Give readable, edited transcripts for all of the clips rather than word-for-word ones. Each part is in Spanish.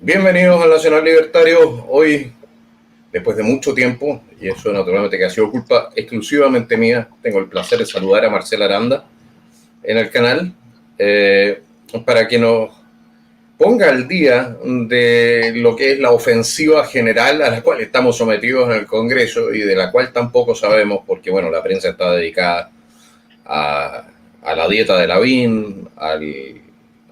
Bienvenidos al Nacional Libertario. Hoy, después de mucho tiempo, y eso naturalmente que ha sido culpa exclusivamente mía, tengo el placer de saludar a Marcela Aranda en el canal para que nos ponga al día de lo que es la ofensiva general a la cual estamos sometidos en el Congreso y de la cual tampoco sabemos porque, bueno, la prensa está dedicada a, a la dieta de Lavín,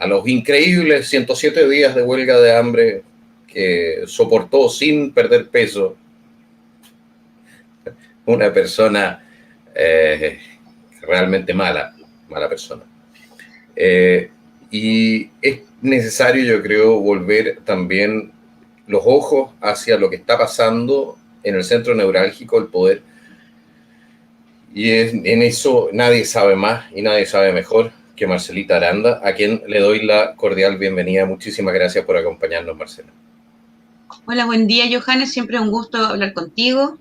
a los increíbles 107 días de huelga de hambre que soportó sin perder peso una persona realmente mala persona. Y es necesario, yo creo, volver también los ojos hacia lo que está pasando en el centro neurálgico del poder. Y en eso nadie sabe más y nadie sabe mejor que Marcelita Aranda, a quien le doy la cordial bienvenida. Muchísimas gracias por acompañarnos, Marcela. Hola, buen día, Johannes. Siempre es un gusto hablar contigo.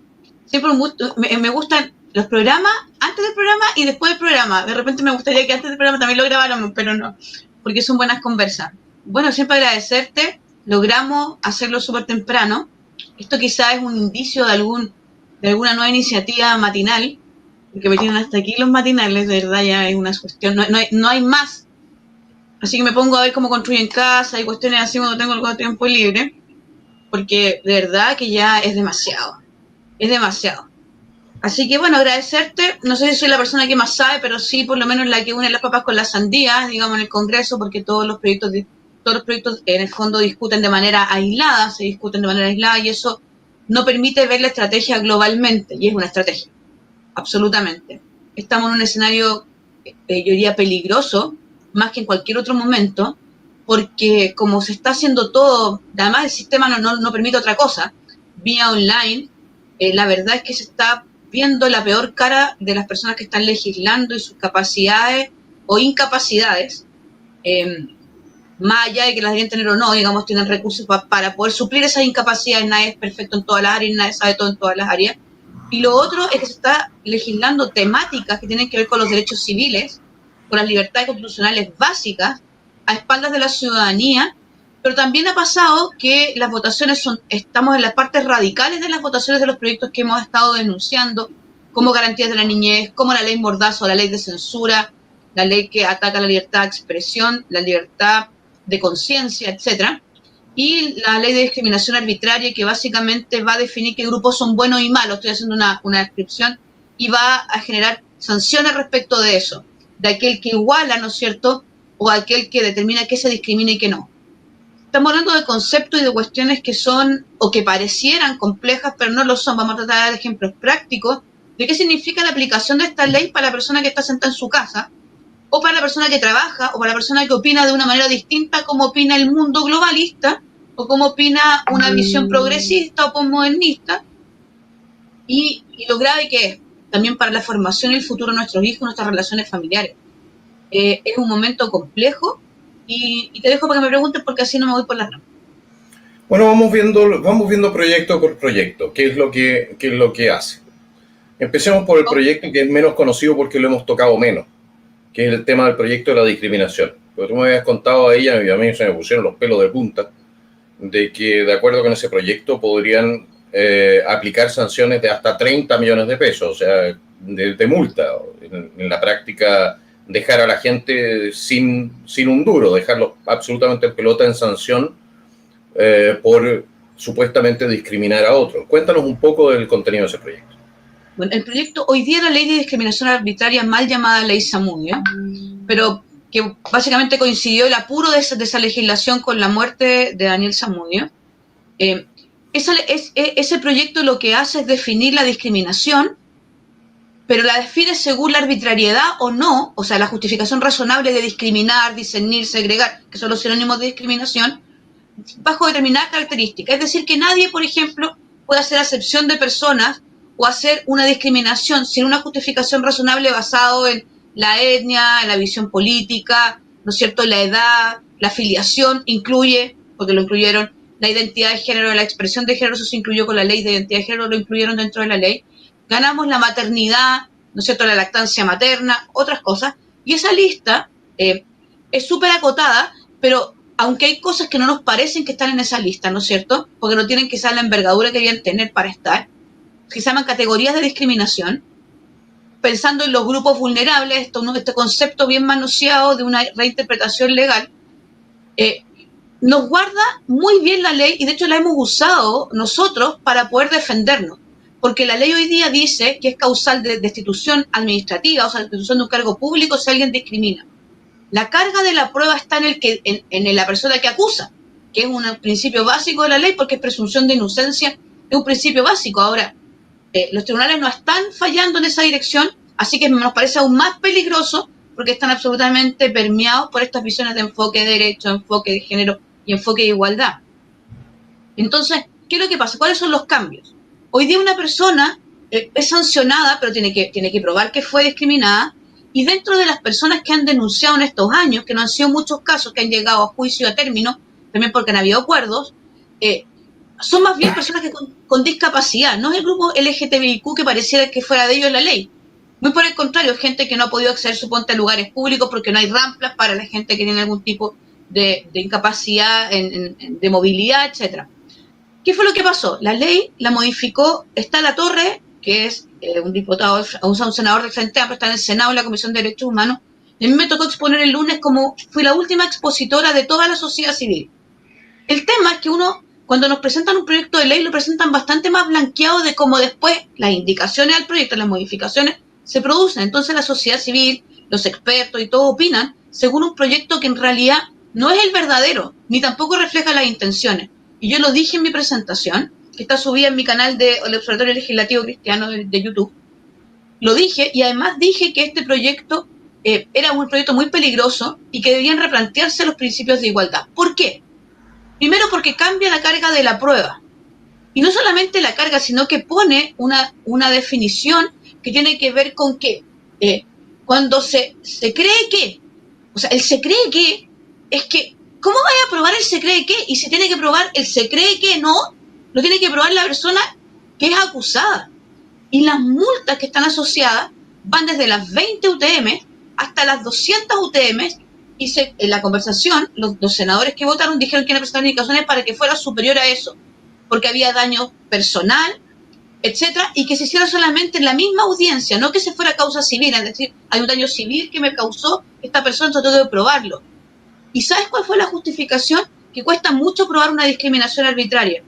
Siempre un gusto. Me gustan los programas antes del programa y después del programa. De repente me gustaría que antes del programa también lo grabáramos, pero no, porque son buenas conversas. Bueno, siempre agradecerte. Logramos hacerlo súper temprano. Esto quizás es un indicio de alguna nueva iniciativa matinal, porque me tienen hasta aquí los matinales, de verdad ya es una cuestión. No hay más. Así que me pongo a ver cómo construyen casa y cuestiones así cuando tengo algo de tiempo libre, porque de verdad que ya es demasiado. Así que bueno, agradecerte, no sé si soy la persona que más sabe, pero sí por lo menos la que une las papas con las sandías, digamos, en el Congreso, porque todos los proyectos en el fondo discuten de manera aislada, se discuten de manera aislada y eso no permite ver la estrategia globalmente, y es una estrategia, absolutamente. Estamos en un escenario, yo diría, peligroso, más que en cualquier otro momento, porque como se está haciendo todo, además el sistema no permite otra cosa, vía online, la verdad es que se está viendo la peor cara de las personas que están legislando y sus capacidades o incapacidades, eh, más allá de que las deben tener o no, digamos, tienen recursos para poder suplir esas incapacidades. Nadie es perfecto en todas las áreas, nadie sabe todo en todas las áreas. Y lo otro es que se está legislando temáticas que tienen que ver con los derechos civiles, con las libertades constitucionales básicas, a espaldas de la ciudadanía, pero también ha pasado que las votaciones estamos en las partes radicales de las votaciones de los proyectos que hemos estado denunciando, como garantías de la niñez, como la ley Mordazo, la ley de censura, la ley que ataca la libertad de expresión, la libertad de conciencia, etcétera, y la ley de discriminación arbitraria, que básicamente va a definir qué grupos son buenos y malos. Estoy haciendo una descripción, y va a generar sanciones respecto de eso, de aquel que iguala, ¿no es cierto?, o aquel que determina qué se discrimina y qué no. Estamos hablando de conceptos y de cuestiones que son o que parecieran complejas, pero no lo son. Vamos a tratar de dar ejemplos prácticos de qué significa la aplicación de esta ley para la persona que está sentada en su casa, o para la persona que trabaja, o para la persona que opina de una manera distinta como opina el mundo globalista, o como opina una visión progresista o postmodernista, y lo grave que es también para la formación y el futuro de nuestros hijos, nuestras relaciones familiares. Es un momento complejo, y te dejo para que me preguntes porque así no me voy por las ramas. Bueno, vamos viendo proyecto por proyecto, qué es lo que hace. Empecemos por el proyecto que es menos conocido porque lo hemos tocado menos, que es el tema del proyecto de la discriminación. Porque tú me habías contado a ella y a mí se me pusieron los pelos de punta, de que de acuerdo con ese proyecto podrían aplicar sanciones de hasta 30 millones de pesos, o sea, de multa. En la práctica, dejar a la gente sin un duro, dejarlos absolutamente en pelota en sanción por supuestamente discriminar a otros. Cuéntanos un poco del contenido de ese proyecto. Bueno, el proyecto, hoy día la ley de discriminación arbitraria, mal llamada ley Zamudio, pero que básicamente coincidió el apuro de esa legislación con la muerte de Daniel Zamudio. Ese proyecto lo que hace es definir la discriminación, pero la define según la arbitrariedad o no, o sea, la justificación razonable de discriminar, discernir, segregar, que son los sinónimos de discriminación, bajo determinadas características. Es decir, que nadie, por ejemplo, puede hacer acepción de personas o hacer una discriminación sin una justificación razonable basado en la etnia, en la visión política, ¿no es cierto?, la edad, la afiliación, incluye, porque lo incluyeron, la identidad de género, la expresión de género, eso se incluyó con la ley de identidad de género, lo incluyeron dentro de la ley. Ganamos la maternidad, ¿no es cierto?, la lactancia materna, otras cosas, y esa lista es súper acotada, pero aunque hay cosas que no nos parecen que están en esa lista, ¿no es cierto? Porque no tienen quizás la envergadura que deben tener para estar, que se llaman categorías de discriminación, pensando en los grupos vulnerables, este concepto bien manoseado de una reinterpretación legal, nos guarda muy bien la ley y de hecho la hemos usado nosotros para poder defendernos. Porque la ley hoy día dice que es causal de destitución administrativa, o sea, destitución de un cargo público si alguien discrimina. La carga de la prueba está en la persona que acusa, que es un principio básico de la ley porque es presunción de inocencia, es un principio básico. Ahora, los tribunales no están fallando en esa dirección, así que nos parece aún más peligroso porque están absolutamente permeados por estas visiones de enfoque de derecho, enfoque de género y enfoque de igualdad. Entonces, ¿qué es lo que pasa? ¿Cuáles son los cambios? Hoy día una persona es sancionada, pero tiene que probar que fue discriminada, y dentro de las personas que han denunciado en estos años, que no han sido muchos casos que han llegado a juicio a término, también porque han habido acuerdos, son más bien personas que con discapacidad, no es el grupo LGTBIQ que pareciera que fuera de ellos la ley. Muy por el contrario, gente que no ha podido acceder, suponte, a lugares públicos porque no hay rampas para la gente que tiene algún tipo de incapacidad de movilidad, etcétera. ¿Qué fue lo que pasó? La ley la modificó, está Latorre, que es un diputado, un senador del Frente Amplio, está en el Senado, en la Comisión de Derechos Humanos, y a mí me tocó exponer el lunes como fui la última expositora de toda la sociedad civil. El tema es que cuando nos presentan un proyecto de ley, lo presentan bastante más blanqueado de cómo después las indicaciones al proyecto, las modificaciones, se producen. Entonces la sociedad civil, los expertos y todos opinan según un proyecto que en realidad no es el verdadero, ni tampoco refleja las intenciones. Y yo lo dije en mi presentación, que está subida en mi canal del Observatorio Legislativo Cristiano de YouTube. Lo dije, y además dije que este proyecto era un proyecto muy peligroso y que debían replantearse los principios de igualdad. ¿Por qué? Primero porque cambia la carga de la prueba. Y no solamente la carga, sino que pone una definición que tiene que ver con que cuando se cree que, o sea, el se cree que, es que, ¿cómo vaya a probar el se cree que? Y se tiene que probar el se cree que no, lo tiene que probar la persona que es acusada. Y las multas que están asociadas van desde las 20 UTM hasta las 200 UTM. Y en la conversación, los senadores que votaron dijeron que iban a presentar indicaciones para que fuera superior a eso, porque había daño personal, etcétera, y que se hiciera solamente en la misma audiencia, no que se fuera causa civil, es decir, hay un daño civil que me causó esta persona, entonces tengo que probarlo. ¿Y sabes cuál fue la justificación? Que cuesta mucho probar una discriminación arbitraria.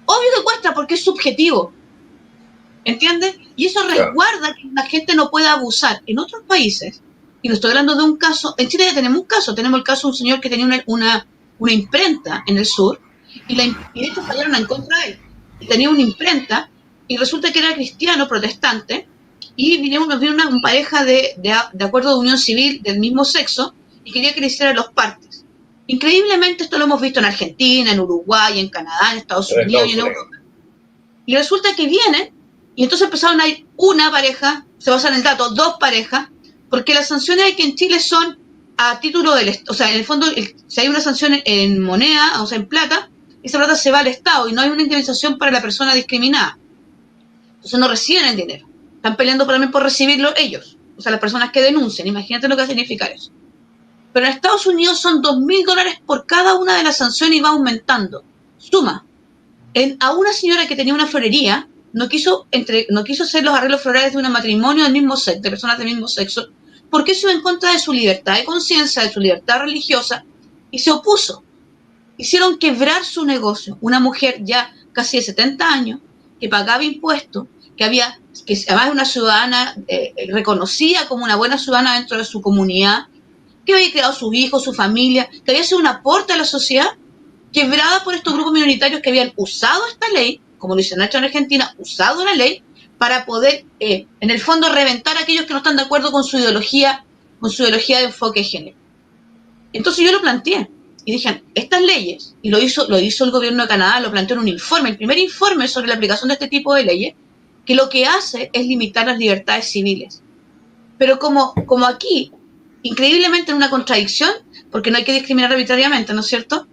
Obvio que cuesta porque es subjetivo, ¿entiendes? Y eso resguarda que la gente no pueda abusar. En otros países, y no estoy hablando de un caso, en Chile ya tenemos un caso, tenemos el caso de un señor que tenía una imprenta en el sur, y de hecho fallaron en contra de él. Y tenía una imprenta, y resulta que era cristiano, protestante, y vino una pareja de acuerdo de unión civil del mismo sexo, y quería que le hicieran los partes. Increíblemente esto lo hemos visto en Argentina, en Uruguay, en Canadá, en Estados Unidos y en Europa. Y resulta que vienen, y entonces empezaron a ir una pareja, se basa en el dato, 2 parejas, porque las sanciones aquí en Chile son a título del, o sea, en el fondo, si hay una sanción en moneda, o sea, en plata, esa plata se va al Estado y no hay una indemnización para la persona discriminada. Entonces no reciben el dinero. Están peleando también por recibirlo ellos, o sea, las personas que denuncian. Imagínate lo que va a significar eso. Pero en Estados Unidos son $2.000 por cada una de las sanciones y va aumentando. Suma. A una señora que tenía una florería, no quiso hacer los arreglos florales de un matrimonio del mismo sexo, de personas del mismo sexo, porque eso iba en contra de su libertad de conciencia, de su libertad religiosa, y se opuso. Hicieron quebrar su negocio. Una mujer ya casi de 70 años, que pagaba impuestos, que además era una ciudadana reconocida como una buena ciudadana dentro de su comunidad, que había creado sus hijos, su familia, que había sido un aporte a la sociedad, quebrada por estos grupos minoritarios que habían usado esta ley, como lo hicieron en Argentina, usado la ley para poder, en el fondo, reventar a aquellos que no están de acuerdo con su ideología de enfoque de género. Entonces yo lo planteé y dije, estas leyes, y lo hizo el gobierno de Canadá, lo planteó en un informe, el primer informe sobre la aplicación de este tipo de leyes, que lo que hace es limitar las libertades civiles. Pero como aquí, increíblemente en una contradicción, porque no hay que discriminar arbitrariamente, ¿no es cierto?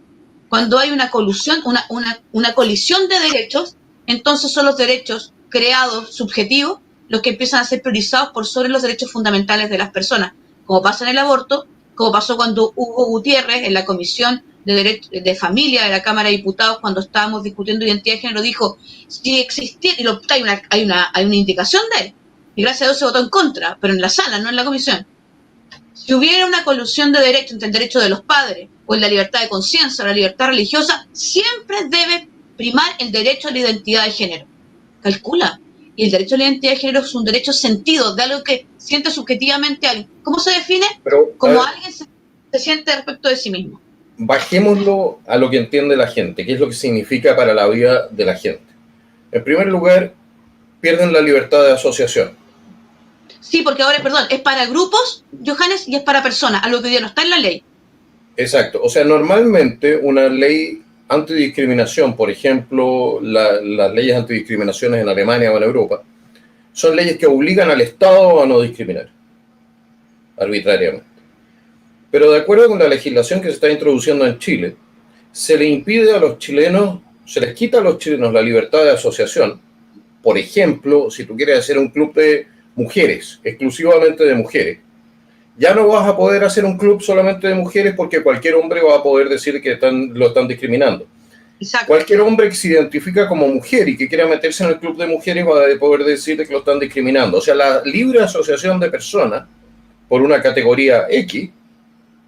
Cuando hay una colisión de derechos, entonces son los derechos creados, subjetivos, los que empiezan a ser priorizados por sobre los derechos fundamentales de las personas, como pasa en el aborto, como pasó cuando Hugo Gutiérrez, en la Comisión de Familia de la Cámara de Diputados, cuando estábamos discutiendo identidad de género, dijo, si existiera, y hay una indicación de él, y gracias a Dios se votó en contra, pero en la sala, no en la comisión. Si hubiera una colusión de derecho entre el derecho de los padres, o en la libertad de conciencia, o la libertad religiosa, siempre debe primar el derecho a la identidad de género. Calcula. Y el derecho a la identidad de género es un derecho sentido, de algo que siente subjetivamente alguien. ¿Cómo se define? Como alguien se siente respecto de sí mismo. Bajémoslo a lo que entiende la gente, qué es lo que significa para la vida de la gente. En primer lugar, pierden la libertad de asociación. Sí, porque ahora, es para grupos, Johannes, y es para personas, algo que ya no está en la ley. Exacto. O sea, normalmente una ley antidiscriminación, por ejemplo, las leyes antidiscriminaciones en Alemania o en Europa, son leyes que obligan al Estado a no discriminar arbitrariamente. Pero de acuerdo con la legislación que se está introduciendo en Chile, se le impide a los chilenos, se les quita a los chilenos la libertad de asociación. Por ejemplo, si tú quieres hacer un club de mujeres, exclusivamente de mujeres, ya no vas a poder hacer un club solamente de mujeres porque cualquier hombre va a poder decir que lo están discriminando. Exacto. Cualquier hombre que se identifica como mujer y que quiera meterse en el club de mujeres va a poder decir que lo están discriminando. O sea, la libre asociación de personas por una categoría X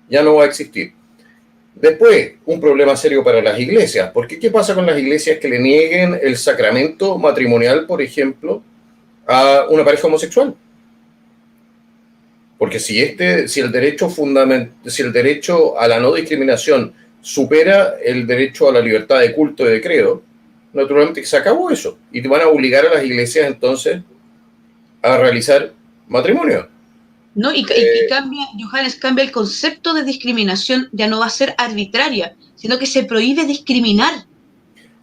ya no va a existir. Después, un problema serio para las iglesias. Porque ¿qué pasa con las iglesias que le nieguen el sacramento matrimonial, por ejemplo, a una pareja homosexual? Porque si el derecho a la no discriminación supera el derecho a la libertad de culto y de credo, naturalmente se acabó eso. Y te van a obligar a las iglesias entonces a realizar matrimonio. ¿No? Y cambia, Johannes, cambia el concepto de discriminación, ya no va a ser arbitraria, sino que se prohíbe discriminar.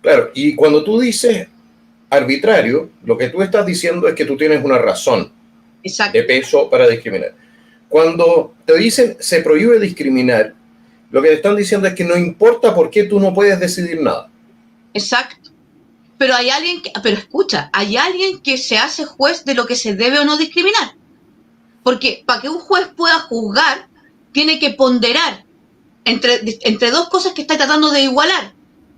Claro, y cuando tú dices arbitrario, lo que tú estás diciendo es que tú tienes una razón. Exacto. De peso para discriminar. Cuando te dicen se prohíbe discriminar, lo que te están diciendo es que no importa por qué tú no puedes decidir nada. Exacto. Pero hay alguien que se hace juez de lo que se debe o no discriminar. Porque para que un juez pueda juzgar, tiene que ponderar entre dos cosas que está tratando de igualar.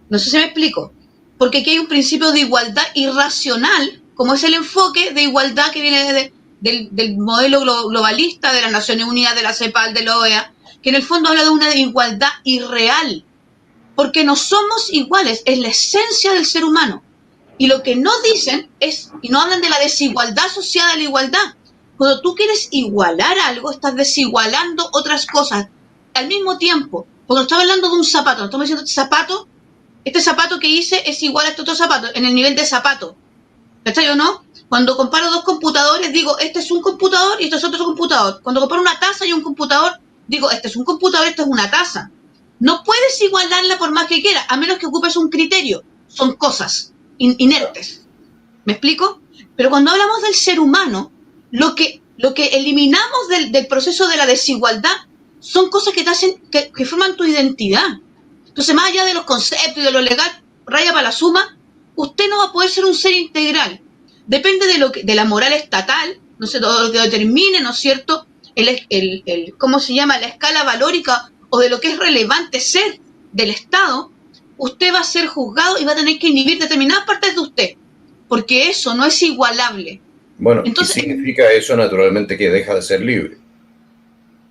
No sé si me explico. Porque aquí hay un principio de igualdad irracional, como es el enfoque de igualdad que viene del modelo globalista de las Naciones Unidas, de la CEPAL, de la OEA, que en el fondo habla de una igualdad irreal. Porque no somos iguales, es la esencia del ser humano. Y lo que no dicen es, y no hablan de la desigualdad asociada a la igualdad. Cuando tú quieres igualar algo, estás desigualando otras cosas al mismo tiempo. Porque no estamos hablando de un zapato, no estamos diciendo este zapato que hice es igual a este otro zapato, en el nivel de zapato. ¿Cachai o no? Cuando comparo dos computadores, digo, este es un computador y este es otro computador. Cuando comparo una taza y un computador, digo, este es un computador y este es una taza. No puedes igualarla por más que quieras, a menos que ocupes un criterio. Son cosas inertes. ¿Me explico? Pero cuando hablamos del ser humano, lo que eliminamos del proceso de la desigualdad son cosas que te hacen, que forman tu identidad. Entonces, más allá de los conceptos y de lo legal, raya para la suma, usted no va a poder ser un ser integral. Depende de la moral estatal, no sé, todo lo que determine, ¿no es cierto? ¿Cómo se llama? La escala valórica o de lo que es relevante ser del Estado, usted va a ser juzgado y va a tener que inhibir determinadas partes de usted, porque eso no es igualable. Bueno, entonces, ¿qué significa eso? Naturalmente que deja de ser libre.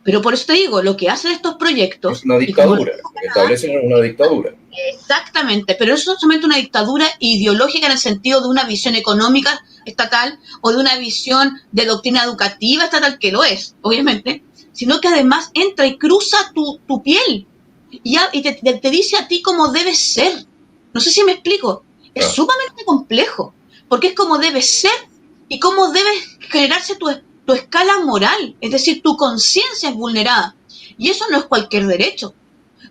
Pero por eso te digo, lo que hacen estos proyectos... Es una dictadura, establecen una dictadura. Exactamente, pero eso es solamente una dictadura ideológica en el sentido de una visión económica estatal o de una visión de doctrina educativa estatal, que lo es, obviamente, sino que además entra y cruza tu piel y te dice a ti cómo debes ser. No sé si me explico. Es sumamente complejo, porque es cómo debes ser y cómo debes generarse tu escala moral, es decir, tu conciencia es vulnerada. Y eso no es cualquier derecho,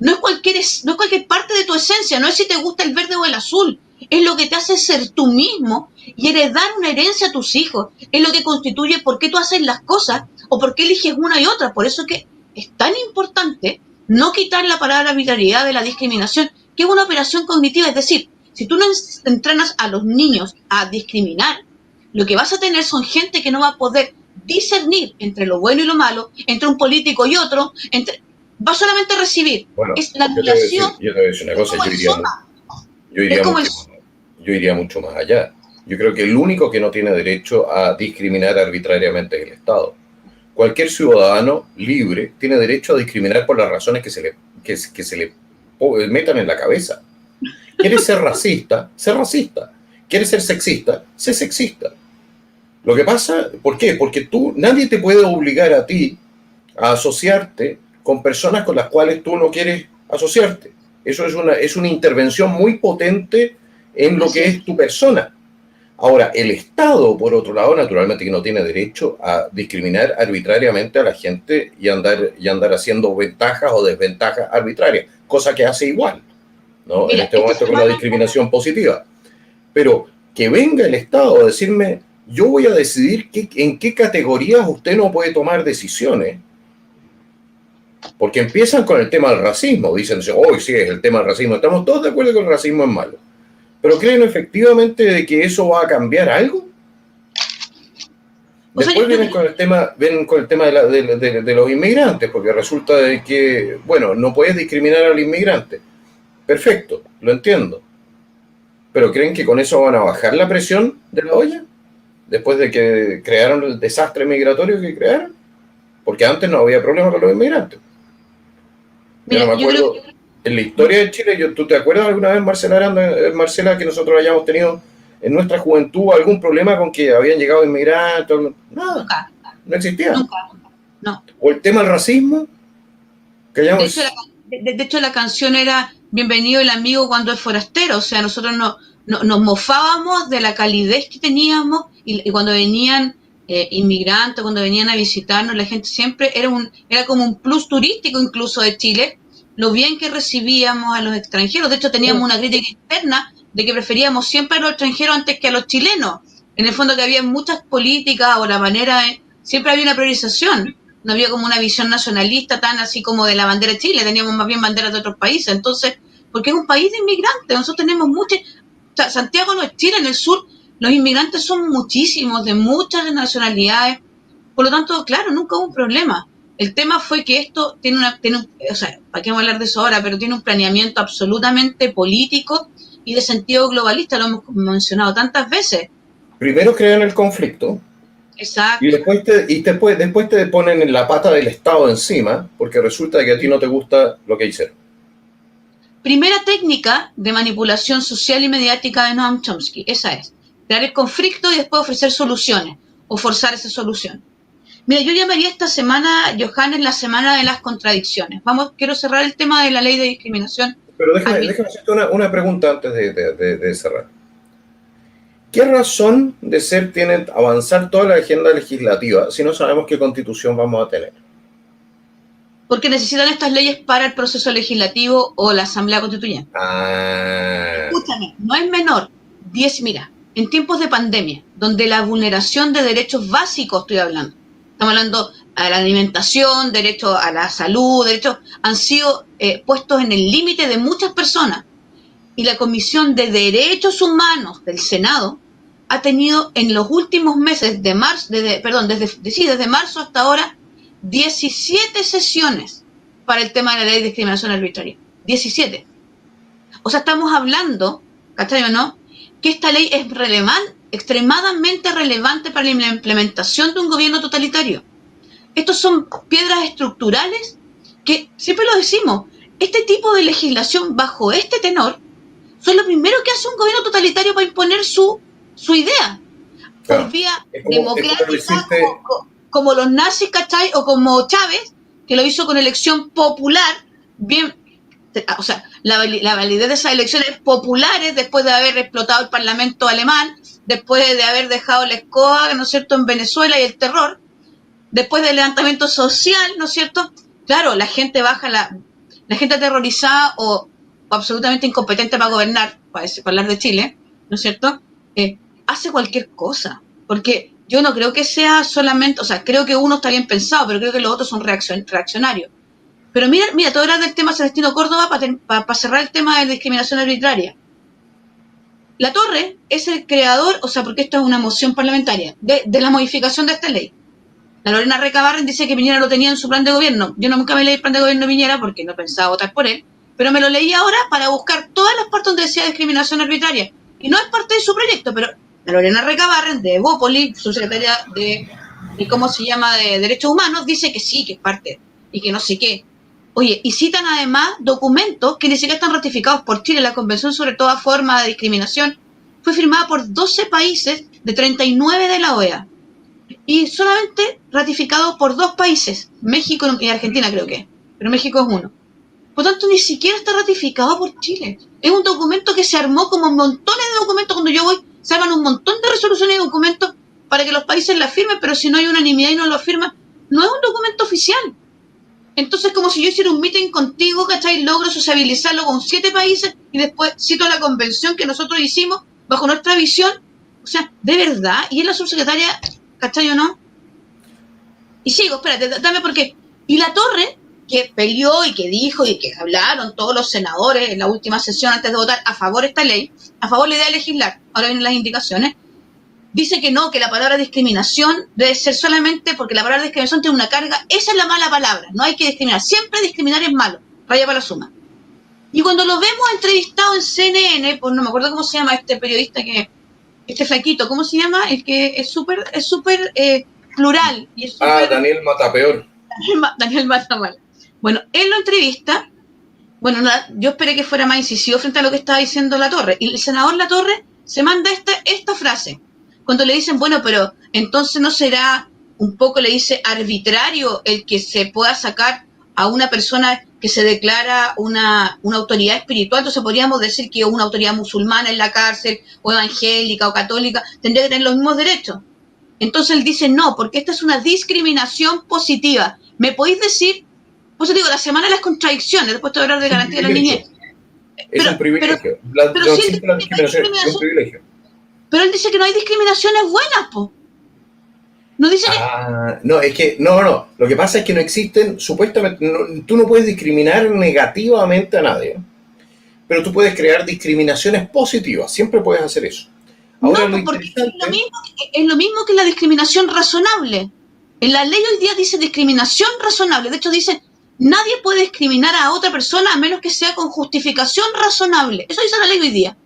no es cualquier parte de tu esencia, no es si te gusta el verde o el azul, es lo que te hace ser tú mismo y heredar una herencia a tus hijos, es lo que constituye por qué tú haces las cosas o por qué eliges una y otra. Por eso es que es tan importante no quitar la palabra arbitrariedad de la discriminación, que es una operación cognitiva, es decir, si tú no entrenas a los niños a discriminar, lo que vas a tener son gente que no va a poder discernir entre lo bueno y lo malo, entre un político y otro, va solamente a recibir. Bueno, Es la yo te voy a decir una cosa, es como el yo iría mucho más allá. Yo creo que el único que no tiene derecho a discriminar arbitrariamente es el Estado. Cualquier ciudadano libre tiene derecho a discriminar por las razones que se le metan en la cabeza. ¿Quieres ser racista? Sé racista. ¿Quieres ser sexista? Sé sexista. Lo que pasa, ¿por qué? Porque nadie te puede obligar a ti a asociarte con personas con las cuales tú no quieres asociarte. Eso es una intervención muy potente en lo que es tu persona. Ahora, el Estado, por otro lado, naturalmente que no tiene derecho a discriminar arbitrariamente a la gente y andar haciendo ventajas o desventajas arbitrarias, cosa que hace igual, ¿no? Mira, En este momento con la discriminación positiva. Pero que venga el Estado a decirme, yo voy a decidir en qué categorías usted no puede tomar decisiones, porque empiezan con el tema del racismo, dicen, hoy sí es el tema del racismo, estamos todos de acuerdo que el racismo es malo, pero ¿creen efectivamente de que eso va a cambiar algo? Después vienen con el tema de los inmigrantes, porque resulta de que, bueno, no puedes discriminar al inmigrante. Perfecto, lo entiendo. ¿Pero creen que con eso van a bajar la presión de la olla? Después de que crearon el desastre migratorio que crearon. Porque antes no había problema con los inmigrantes. Yo no me acuerdo, en la historia de Chile, ¿tú te acuerdas alguna vez, Marcela, que nosotros hayamos tenido en nuestra juventud algún problema con que habían llegado inmigrantes? Nada, nunca, no existía. Nunca, no. O el tema del racismo, que hayamos... de hecho, la canción era Bienvenido el amigo cuando es forastero, o sea, nosotros nos mofábamos de la calidez que teníamos y cuando venían inmigrantes, cuando venían a visitarnos, la gente siempre era como un plus turístico incluso de Chile, lo bien que recibíamos a los extranjeros. De hecho, teníamos una crítica interna de que preferíamos siempre a los extranjeros antes que a los chilenos. En el fondo que había muchas políticas o la manera, siempre había una priorización. No había como una visión nacionalista tan así como de la bandera de Chile, teníamos más bien banderas de otros países. Entonces, porque es un país de inmigrantes, nosotros tenemos muchos, o sea, Santiago no es Chile, en el sur los inmigrantes son muchísimos, de muchas nacionalidades, por lo tanto, claro, nunca hubo un problema. El tema fue que esto o sea, ¿para qué vamos a hablar de eso ahora? Pero tiene un planeamiento absolutamente político y de sentido globalista, lo hemos mencionado tantas veces. Primero crean el conflicto. Exacto. Y después te ponen en la pata del Estado encima, porque resulta que a ti no te gusta lo que hicieron. Primera técnica de manipulación social y mediática de Noam Chomsky, esa es. Crear el conflicto y después ofrecer soluciones, o forzar esa solución. Mira, yo llamaría esta semana, Johannes, la semana de las contradicciones. Quiero cerrar el tema de la ley de discriminación. Pero déjame hacerte una pregunta antes de cerrar. ¿Qué razón de ser tiene avanzar toda la agenda legislativa si no sabemos qué constitución vamos a tener? Porque necesitan estas leyes para el proceso legislativo o la Asamblea Constituyente. Escúchame, no es menor. Mira, en tiempos de pandemia, donde la vulneración de derechos básicos, estoy hablando, estamos hablando a la alimentación, derecho a la salud, derechos han sido puestos en el límite de muchas personas. Y la Comisión de Derechos Humanos del Senado ha tenido en los últimos meses desde marzo hasta ahora, 17 sesiones para el tema de la ley de discriminación arbitraria. 17. O sea, estamos hablando, ¿cachai o no?, que esta ley es extremadamente relevante para la implementación de un gobierno totalitario. Estos son piedras estructurales que, siempre lo decimos, este tipo de legislación bajo este tenor son lo primero que hace un gobierno totalitario para imponer su idea. Claro, por vía democrática, como los nazis, ¿cachai? O como Chávez, que lo hizo con elección popular, bien, o sea, la validez de esas elecciones populares, después de haber explotado el parlamento alemán, después de haber dejado la escoba, ¿no es cierto?, en Venezuela y el terror, después del levantamiento social, ¿no es cierto? Claro, la gente la gente aterrorizada o absolutamente incompetente para gobernar, para hablar de Chile, ¿no es cierto?, hace cualquier cosa, porque yo no creo que sea solamente, o sea, creo que uno está bien pensado, pero creo que los otros son reaccionarios. Pero mira, te voy a hablar del tema Celestino Córdoba para cerrar el tema de discriminación arbitraria. La Torre es el creador, o sea, porque esto es una moción parlamentaria, de la modificación de esta ley. La Lorena Recabarren dice que Piñera lo tenía en su plan de gobierno. Yo nunca me leí el plan de gobierno de Piñera porque no pensaba votar por él, pero me lo leí ahora para buscar todas las partes donde decía discriminación arbitraria. Y no es parte de su proyecto, pero la Lorena Recabarren, de Evópoli, subsecretaria de ¿cómo se llama?, de Derechos Humanos, dice que sí, que es parte, y que no sé qué. Oye, y citan además documentos que ni siquiera están ratificados por Chile. La Convención sobre toda forma de discriminación fue firmada por 12 países de 39 de la OEA. Y solamente ratificado por 2 países, México y Argentina creo que, pero México es uno. Por tanto, ni siquiera está ratificado por Chile. Es un documento que se armó como montones de documentos. Cuando yo voy, se arman un montón de resoluciones y documentos para que los países la firmen, pero si no hay unanimidad y no lo firman, no es un documento oficial. Entonces, como si yo hiciera un meeting contigo, ¿cachai? Logro sociabilizarlo con 7 países y después cito la convención que nosotros hicimos bajo nuestra visión. O sea, de verdad, y es la subsecretaria, ¿cachai o no? Y sigo, espérate, dame porque... Y la Torre, que peleó y que dijo y que hablaron todos los senadores en la última sesión antes de votar a favor de esta ley, a favor de la idea de legislar, ahora vienen las indicaciones, dice que no, que la palabra discriminación debe ser solamente porque la palabra discriminación tiene una carga, esa es la mala palabra, no hay que discriminar, siempre discriminar es malo, raya para la suma. Y cuando lo vemos entrevistado en CNN, pues no me acuerdo cómo se llama este periodista este flaquito, ¿cómo se llama? El que es súper plural. Y es Daniel Matapeor. Daniel Matamal. Bueno, él lo entrevista, bueno, yo esperé que fuera más incisivo frente a lo que estaba diciendo La Torre, y el senador La Torre se manda esta frase, cuando le dicen, bueno, pero entonces no será un poco, le dice, arbitrario el que se pueda sacar a una persona que se declara una autoridad espiritual. Entonces podríamos decir que una autoridad musulmana en la cárcel, o evangélica, o católica, tendría que tener los mismos derechos. Entonces él dice, no, porque esta es una discriminación positiva. ¿Me podéis decir? Pues yo digo, la semana de las contradicciones, después te voy a hablar de garantía de la niñez. Es un privilegio. Pero si él dice que no hay discriminación, es un privilegio. Pero él dice que no hay discriminaciones buenas, po. No dice que... No, es que, no. Lo que pasa es que no existen, supuestamente, tú no puedes discriminar negativamente a nadie, pero tú puedes crear discriminaciones positivas, siempre puedes hacer eso. Ahora, no, porque es lo mismo que la discriminación razonable. En la ley hoy día dice discriminación razonable. De hecho dice, nadie puede discriminar a otra persona a menos que sea con justificación razonable. Eso dice la ley hoy día.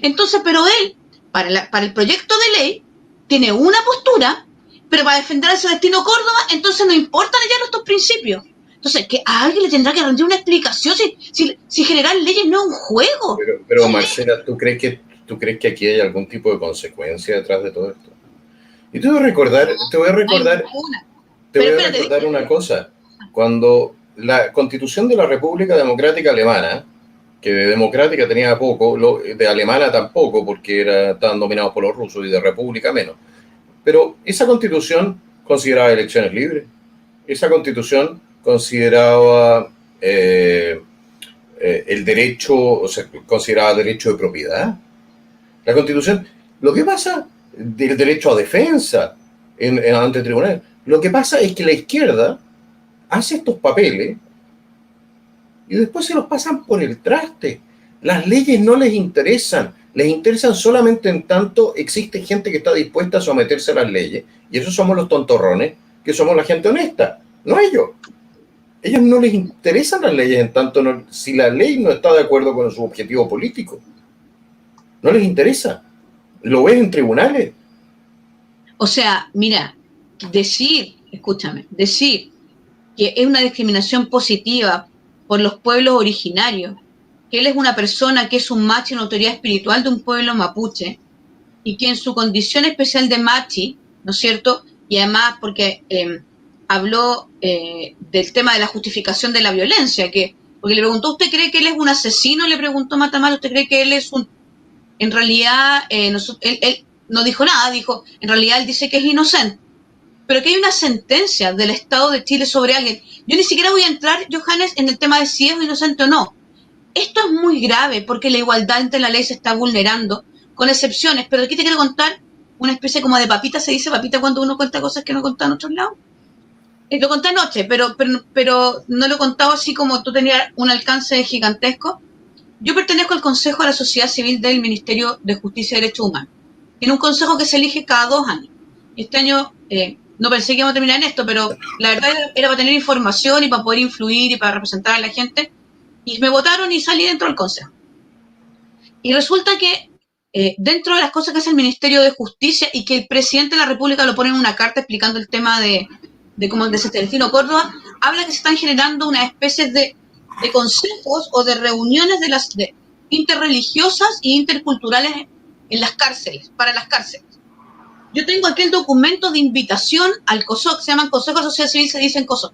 Entonces, pero él, para el proyecto de ley, tiene una postura, pero para defender a Celestino Córdoba, entonces no importan ya nuestros principios. Entonces, que a alguien le tendrá que rendir una explicación si generar leyes no es un juego. Pero Marcela, ¿tú crees que aquí hay algún tipo de consecuencia detrás de todo esto? Y te voy a recordar una cosa. Cuando la Constitución de la República Democrática Alemana, que de democrática tenía poco, de alemana tampoco, porque estaban dominados por los rusos, y de república menos. Pero esa Constitución consideraba elecciones libres. Esa Constitución consideraba el derecho, o sea, consideraba derecho de propiedad. La Constitución, lo que pasa del derecho a defensa ante tribunales, lo que pasa es que la izquierda hace estos papeles y después se los pasan por el traste. Las leyes no les interesan, les interesan solamente en tanto existe gente que está dispuesta a someterse a las leyes, y esos somos los tontorrones, que somos la gente honesta, no ellos. Ellos no les interesan las leyes en tanto si la ley no está de acuerdo con su objetivo político. No les interesa. Lo ves en tribunales. O sea, mira, decir que es una discriminación positiva por los pueblos originarios, que él es una persona que es un machi, una autoridad espiritual de un pueblo mapuche, y que en su condición especial de machi, ¿no es cierto? Y además porque habló del tema de la justificación de la violencia, porque le preguntó, ¿usted cree que él es un asesino? Le preguntó Matamal, ¿usted cree que él es un... En realidad, él no dijo nada, dijo, en realidad él dice que es inocente, pero que hay una sentencia del Estado de Chile sobre alguien. Yo ni siquiera voy a entrar, Johannes, en el tema de si es inocente o no. Esto es muy grave porque la igualdad entre la ley se está vulnerando, con excepciones, pero aquí te quiero contar una especie como de papita, se dice papita cuando uno cuenta cosas que no cuenta en otros lados. Lo conté anoche, pero no lo he contado así como tú tenías un alcance gigantesco. Yo pertenezco al Consejo de la Sociedad Civil del Ministerio de Justicia y Derechos Humanos. Tiene un consejo que se elige cada 2 años. Y este año no pensé que íbamos a terminar en esto, pero la verdad era para tener información y para poder influir y para representar a la gente. Y me votaron y salí dentro del consejo. Y resulta que dentro de las cosas que hace el Ministerio de Justicia y que el presidente de la República lo pone en una carta explicando el tema de cómo el de Celestino Córdoba, habla que se están generando una especie de consejos o de reuniones de interreligiosas e interculturales en las cárceles, para las cárceles. Yo tengo aquí el documento de invitación al COSOC, se llaman Consejo de Sociedad Civil, se dicen COSOC,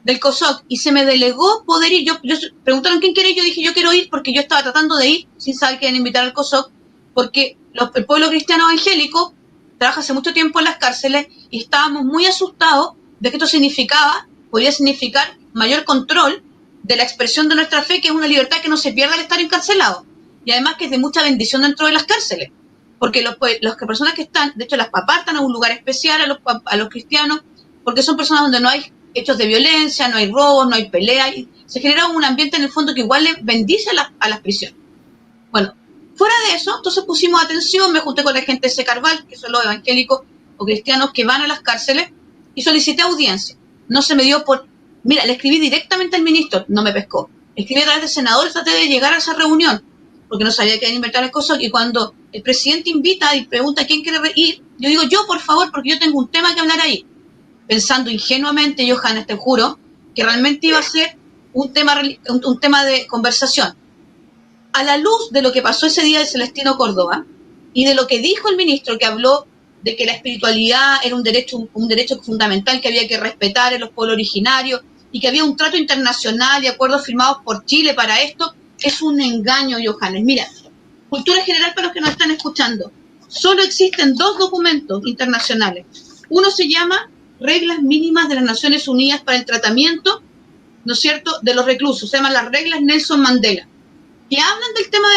del COSOC, y se me delegó poder ir. Yo preguntaron quién quiere ir, yo dije yo quiero ir porque yo estaba tratando de ir sin saber que iban a invitar al COSOC, porque el pueblo cristiano evangélico trabaja hace mucho tiempo en las cárceles y estábamos muy asustados de que esto podría significar mayor control de la expresión de nuestra fe, que es una libertad que no se pierda al estar encarcelado, y además que es de mucha bendición dentro de las cárceles, porque las personas que están, de hecho las apartan a un lugar especial a los cristianos, porque son personas donde no hay hechos de violencia, no hay robos, no hay peleas, y se genera un ambiente en el fondo que igual le bendice a las prisiones. Bueno, fuera de eso, entonces pusimos atención, me junté con la gente de Secarval, que son los evangélicos o cristianos que van a las cárceles, y solicité audiencia. No se me dio Mira, le escribí directamente al ministro, no me pescó. Escribí a través de senadores, traté de llegar a esa reunión, porque no sabía que iban a inventar el COSOC, y cuando el presidente invita y pregunta quién quiere ir, yo digo yo, por favor, porque yo tengo un tema que hablar ahí. Pensando ingenuamente, Johannes, te juro, que realmente iba a ser un tema de conversación. A la luz de lo que pasó ese día de Celestino Córdoba y de lo que dijo el ministro, que habló de que la espiritualidad era un derecho fundamental que había que respetar en los pueblos originarios y que había un trato internacional y acuerdos firmados por Chile para esto, es un engaño, Johannes. Mira, cultura general para los que nos están escuchando. Solo existen 2 documentos internacionales. Uno se llama Reglas Mínimas de las Naciones Unidas para el Tratamiento, ¿no es cierto?, de los reclusos. Se llaman las Reglas Nelson Mandela, que hablan del tema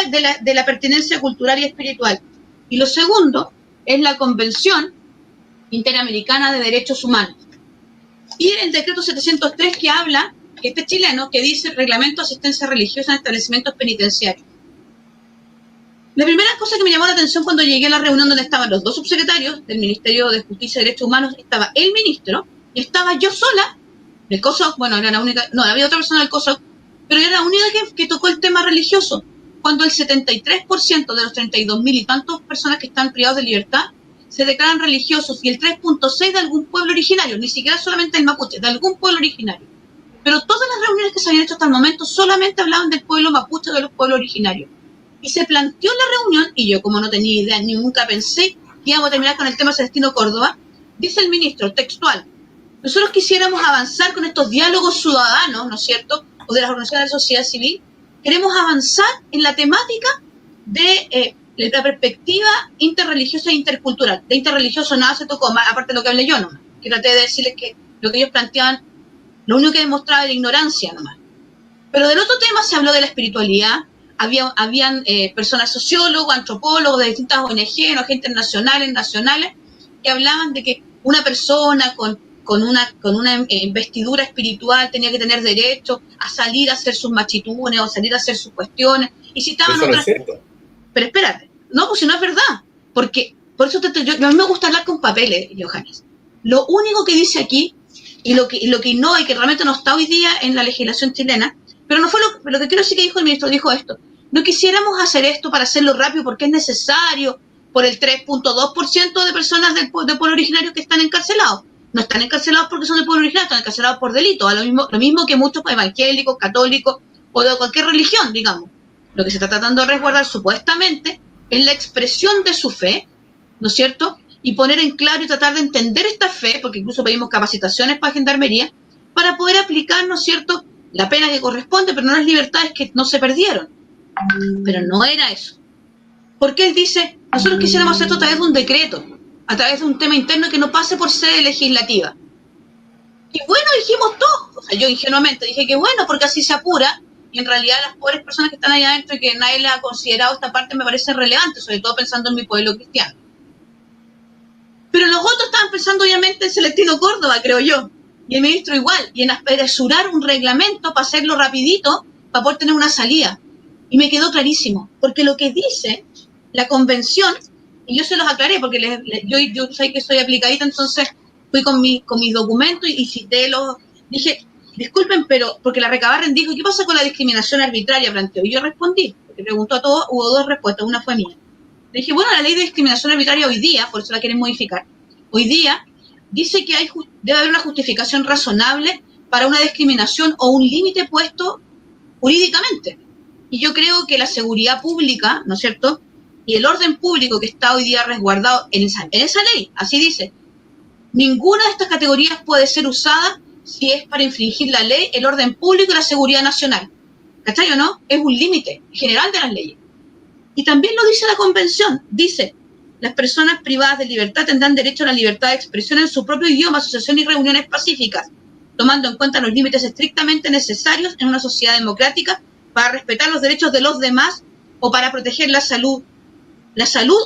de la pertenencia cultural y espiritual. Y lo segundo es la Convención Interamericana de Derechos Humanos. Y el decreto 703 que habla, que este chileno, que dice Reglamento de Asistencia Religiosa en Establecimientos Penitenciarios. La primera cosa que me llamó la atención cuando llegué a la reunión donde estaban los 2 subsecretarios del Ministerio de Justicia y Derechos Humanos, estaba el ministro y estaba yo sola del COSOC, bueno, era la única, no, había otra persona del COSOC, pero era la única que tocó el tema religioso, cuando el 73% de los 32.000 y tantos personas que están privados de libertad se declaran religiosos, y el 3.6% de algún pueblo originario, ni siquiera solamente el mapuche, de algún pueblo originario. Pero todas las reuniones que se habían hecho hasta el momento solamente hablaban del pueblo mapuche, de los pueblos originarios. Y se planteó la reunión, y yo como no tenía idea, ni nunca pensé que íbamos a terminar con el tema Celestino Córdoba, dice el ministro, textual, nosotros quisiéramos avanzar con estos diálogos ciudadanos, ¿no es cierto?, o de las organizaciones de la sociedad civil, queremos avanzar en la temática de la perspectiva interreligiosa e intercultural. De interreligioso nada se tocó, más aparte de lo que hablé yo nomás, que traté de decirles que lo que ellos planteaban, lo único que demostraba era ignorancia nomás. Pero del otro tema se habló de la espiritualidad, habían personas sociólogos, antropólogos de distintas ONG, agentes nacionales, que hablaban de que una persona con una investidura espiritual tenía que tener derecho a salir a hacer sus machitunes o salir a hacer sus cuestiones, y citaban eso otras. No es cierto. Pero espérate, no, pues si no es verdad, porque por eso a mí me gusta hablar con papeles, Johannes. Lo único que dice aquí y lo que no, y que realmente no está hoy día en la legislación chilena, pero no fue lo que quiero decir que dijo el ministro, dijo esto: no quisiéramos hacer esto para hacerlo rápido porque es necesario por el 3.2% de personas del pueblo originario que están encarcelados. No están encarcelados porque son del pueblo originario, están encarcelados por delito, lo mismo que muchos evangélicos, católicos o de cualquier religión, digamos. Lo que se está tratando de resguardar supuestamente es la expresión de su fe, ¿no es cierto?, y poner en claro y tratar de entender esta fe, porque incluso pedimos capacitaciones para Gendarmería, para poder aplicar, ¿no es cierto?, la pena que corresponde, pero no las libertades que no se perdieron. Pero no era eso. Porque él dice, nosotros quisiéramos hacer esto a través de un decreto, a través de un tema interno que no pase por sede legislativa. Y bueno, dijimos todo. O sea, yo ingenuamente dije que bueno, porque así se apura, y en realidad las pobres personas que están allá adentro y que nadie les ha considerado esta parte me parece relevante, sobre todo pensando en mi pueblo cristiano. Pero los otros estaban pensando obviamente en Celestino Córdoba, creo yo, y el ministro igual, y en apresurar un reglamento para hacerlo rapidito, para poder tener una salida. Y me quedó clarísimo, porque lo que dice la convención, y yo se los aclaré, porque yo sé que soy aplicadita, entonces fui con mis documentos y cité los, dije, disculpen, pero, porque la Recabarren dijo, ¿qué pasa con la discriminación arbitraria? Planteó, y yo respondí, porque preguntó a todos, hubo dos respuestas, una fue mía. Le dije, bueno, la ley de discriminación arbitraria hoy día, por eso la quieren modificar, hoy día dice que debe haber una justificación razonable para una discriminación o un límite puesto jurídicamente. Y yo creo que la seguridad pública, ¿no es cierto?, y el orden público que está hoy día resguardado en esa ley, así dice, ninguna de estas categorías puede ser usada si es para infringir la ley, el orden público y la seguridad nacional. ¿Cachai o no? Es un límite general de las leyes. Y también lo dice la Convención, dice, las personas privadas de libertad tendrán derecho a la libertad de expresión en su propio idioma, asociación y reuniones pacíficas, tomando en cuenta los límites estrictamente necesarios en una sociedad democrática para respetar los derechos de los demás o para proteger la salud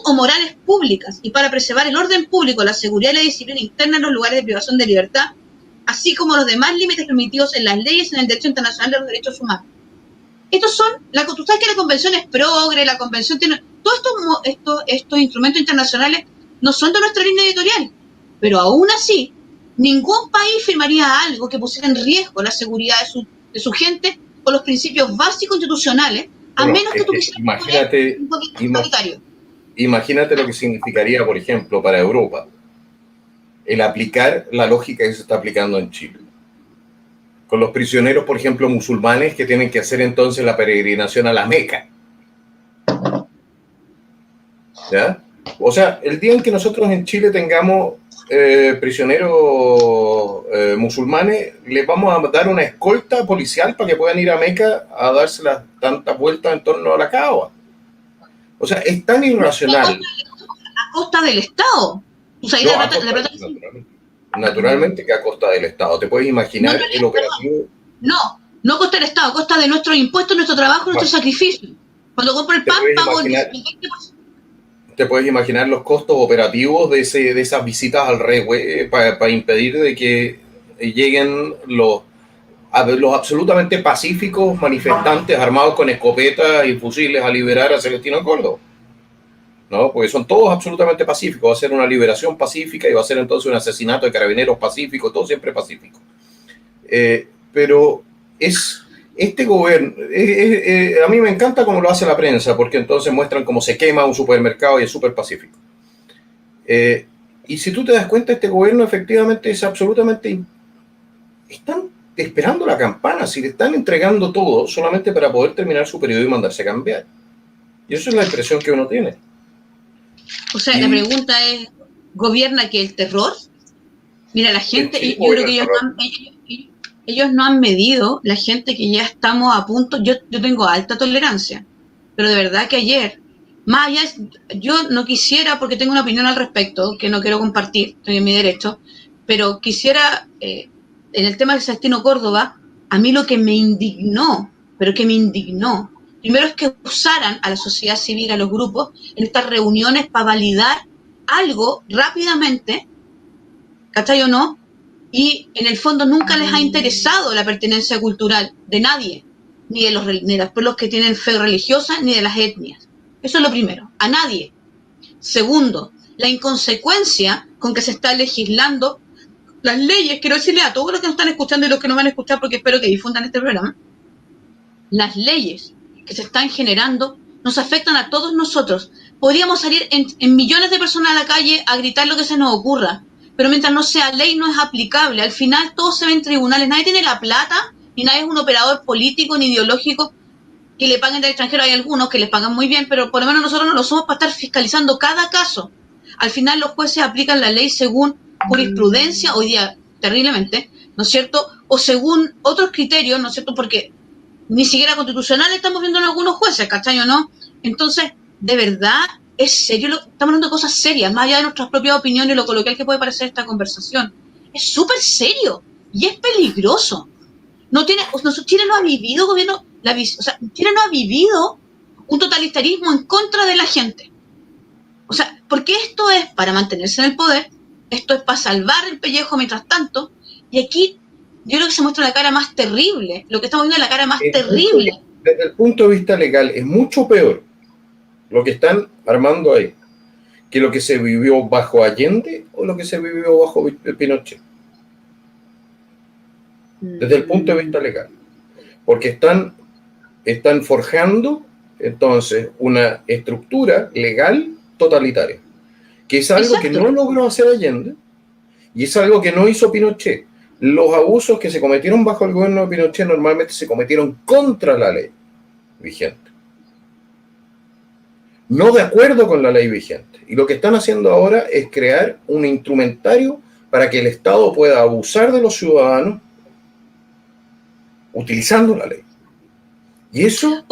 o morales públicas y para preservar el orden público, la seguridad y la disciplina interna en los lugares de privación de libertad, así como los demás límites permitidos en las leyes y en el derecho internacional de los derechos humanos. Estos son, tú sabes que la Convención es progre, la Convención tiene, todos estos instrumentos internacionales no son de nuestra línea editorial, pero aún así, ningún país firmaría algo que pusiera en riesgo la seguridad de su gente o los principios básicos institucionales, a menos que tú quisieras un poquito igualitario. Imagínate lo que significaría, por ejemplo, para Europa, el aplicar la lógica que se está aplicando en Chile. Con los prisioneros, por ejemplo, musulmanes que tienen que hacer entonces la peregrinación a la Meca. ¿Ya? O sea, el día en que nosotros en Chile tengamos prisioneros musulmanes, les vamos a dar una escolta policial para que puedan ir a Meca a darse las tantas vueltas en torno a la Kaaba. O sea, es tan irracional. A costa del Estado. O sea, naturalmente que a costa del Estado. ¿Te puedes imaginar el operativo? No a costa del Estado, a costa de nuestros impuestos, nuestro trabajo, nuestro sacrificio. Cuando compro el pan, pago el 20%. ¿Te puedes imaginar los costos operativos de esas visitas al Rehue para impedir de que lleguen los absolutamente pacíficos manifestantes armados con escopetas y fusiles a liberar a Celestino Córdoba? ¿No? Porque son todos absolutamente pacíficos. Va a ser una liberación pacífica y va a ser entonces un asesinato de carabineros pacíficos, todo siempre pacífico. Pero este gobierno, a mí me encanta cómo lo hace la prensa, porque entonces muestran cómo se quema un supermercado y es súper pacífico. Y si tú te das cuenta, este gobierno efectivamente es absolutamente... Están esperando la campana, si le están entregando todo solamente para poder terminar su periodo y mandarse a cambiar. Y eso es la impresión que uno tiene. O sea, la pregunta es, ¿gobierna que el terror? Mira, la gente, yo creo que ellos no han medido, la gente que ya estamos a punto, yo tengo alta tolerancia, pero de verdad que ayer, más allá, yo no quisiera, porque tengo una opinión al respecto, que no quiero compartir, estoy en mi derecho, pero quisiera, en el tema de Celestino Córdoba, a mí lo que me indignó, primero es que usaran a la sociedad civil, a los grupos, en estas reuniones para validar algo rápidamente, ¿cachai o no? Y en el fondo nunca les ha interesado la pertenencia cultural de nadie, ni de los pueblos que tienen fe religiosa, ni de las etnias. Eso es lo primero, a nadie. Segundo, la inconsecuencia con que se está legislando las leyes, quiero decirle a todos los que nos están escuchando y los que no van a escuchar, porque espero que difundan este programa, las leyes que se están generando nos afectan a todos nosotros. Podríamos salir en millones de personas a la calle a gritar lo que se nos ocurra, pero mientras no sea ley no es aplicable. Al final todo se ve en tribunales, nadie tiene la plata, ni nadie es un operador político ni ideológico que le paguen del extranjero. Hay algunos que les pagan muy bien, pero por lo menos nosotros no lo somos para estar fiscalizando cada caso. Al final los jueces aplican la ley según jurisprudencia, hoy día terriblemente, ¿no es cierto? O según otros criterios, ¿no es cierto? Porque ni siquiera constitucional estamos viendo en algunos jueces, ¿cachai o no? Entonces, de verdad, es serio, estamos hablando de cosas serias, más allá de nuestras propias opiniones y lo coloquial que puede parecer esta conversación. Es súper serio y es peligroso. Chile no ha vivido gobierno, Chile no ha vivido un totalitarismo en contra de la gente. O sea, porque esto es para mantenerse en el poder, esto es para salvar el pellejo mientras tanto, y aquí yo creo que se muestra la cara más terrible, lo que estamos viendo es la cara más terrible. Desde el punto de vista legal es mucho peor lo que están armando ahí que lo que se vivió bajo Allende o lo que se vivió bajo Pinochet. Desde el punto de vista legal. Porque están forjando entonces una estructura legal totalitaria, que es algo que no logró hacer Allende y es algo que no hizo Pinochet. Los abusos que se cometieron bajo el gobierno de Pinochet normalmente se cometieron contra la ley vigente, no de acuerdo con la ley vigente. Y lo que están haciendo ahora es crear un instrumentario para que el Estado pueda abusar de los ciudadanos utilizando la ley. Y eso...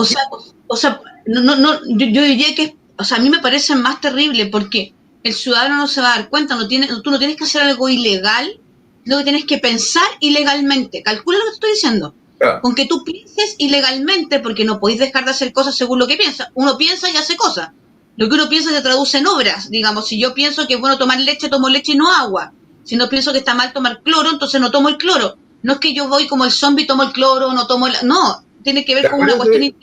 O sea, yo diría que, o sea, a mí me parece más terrible porque el ciudadano no se va a dar cuenta, tú no tienes que hacer algo ilegal, lo que tienes que pensar ilegalmente. Calcula lo que te estoy diciendo. Claro. Con que tú pienses ilegalmente, porque no podéis dejar de hacer cosas según lo que piensa. Uno piensa y hace cosas. Lo que uno piensa se traduce en obras. Digamos, si yo pienso que es bueno tomar leche, tomo leche y no agua. Si no pienso que está mal tomar cloro, entonces no tomo el cloro. No es que yo voy como el zombie, tomo el cloro, no tomo el... No, tiene que ver con una cuestión...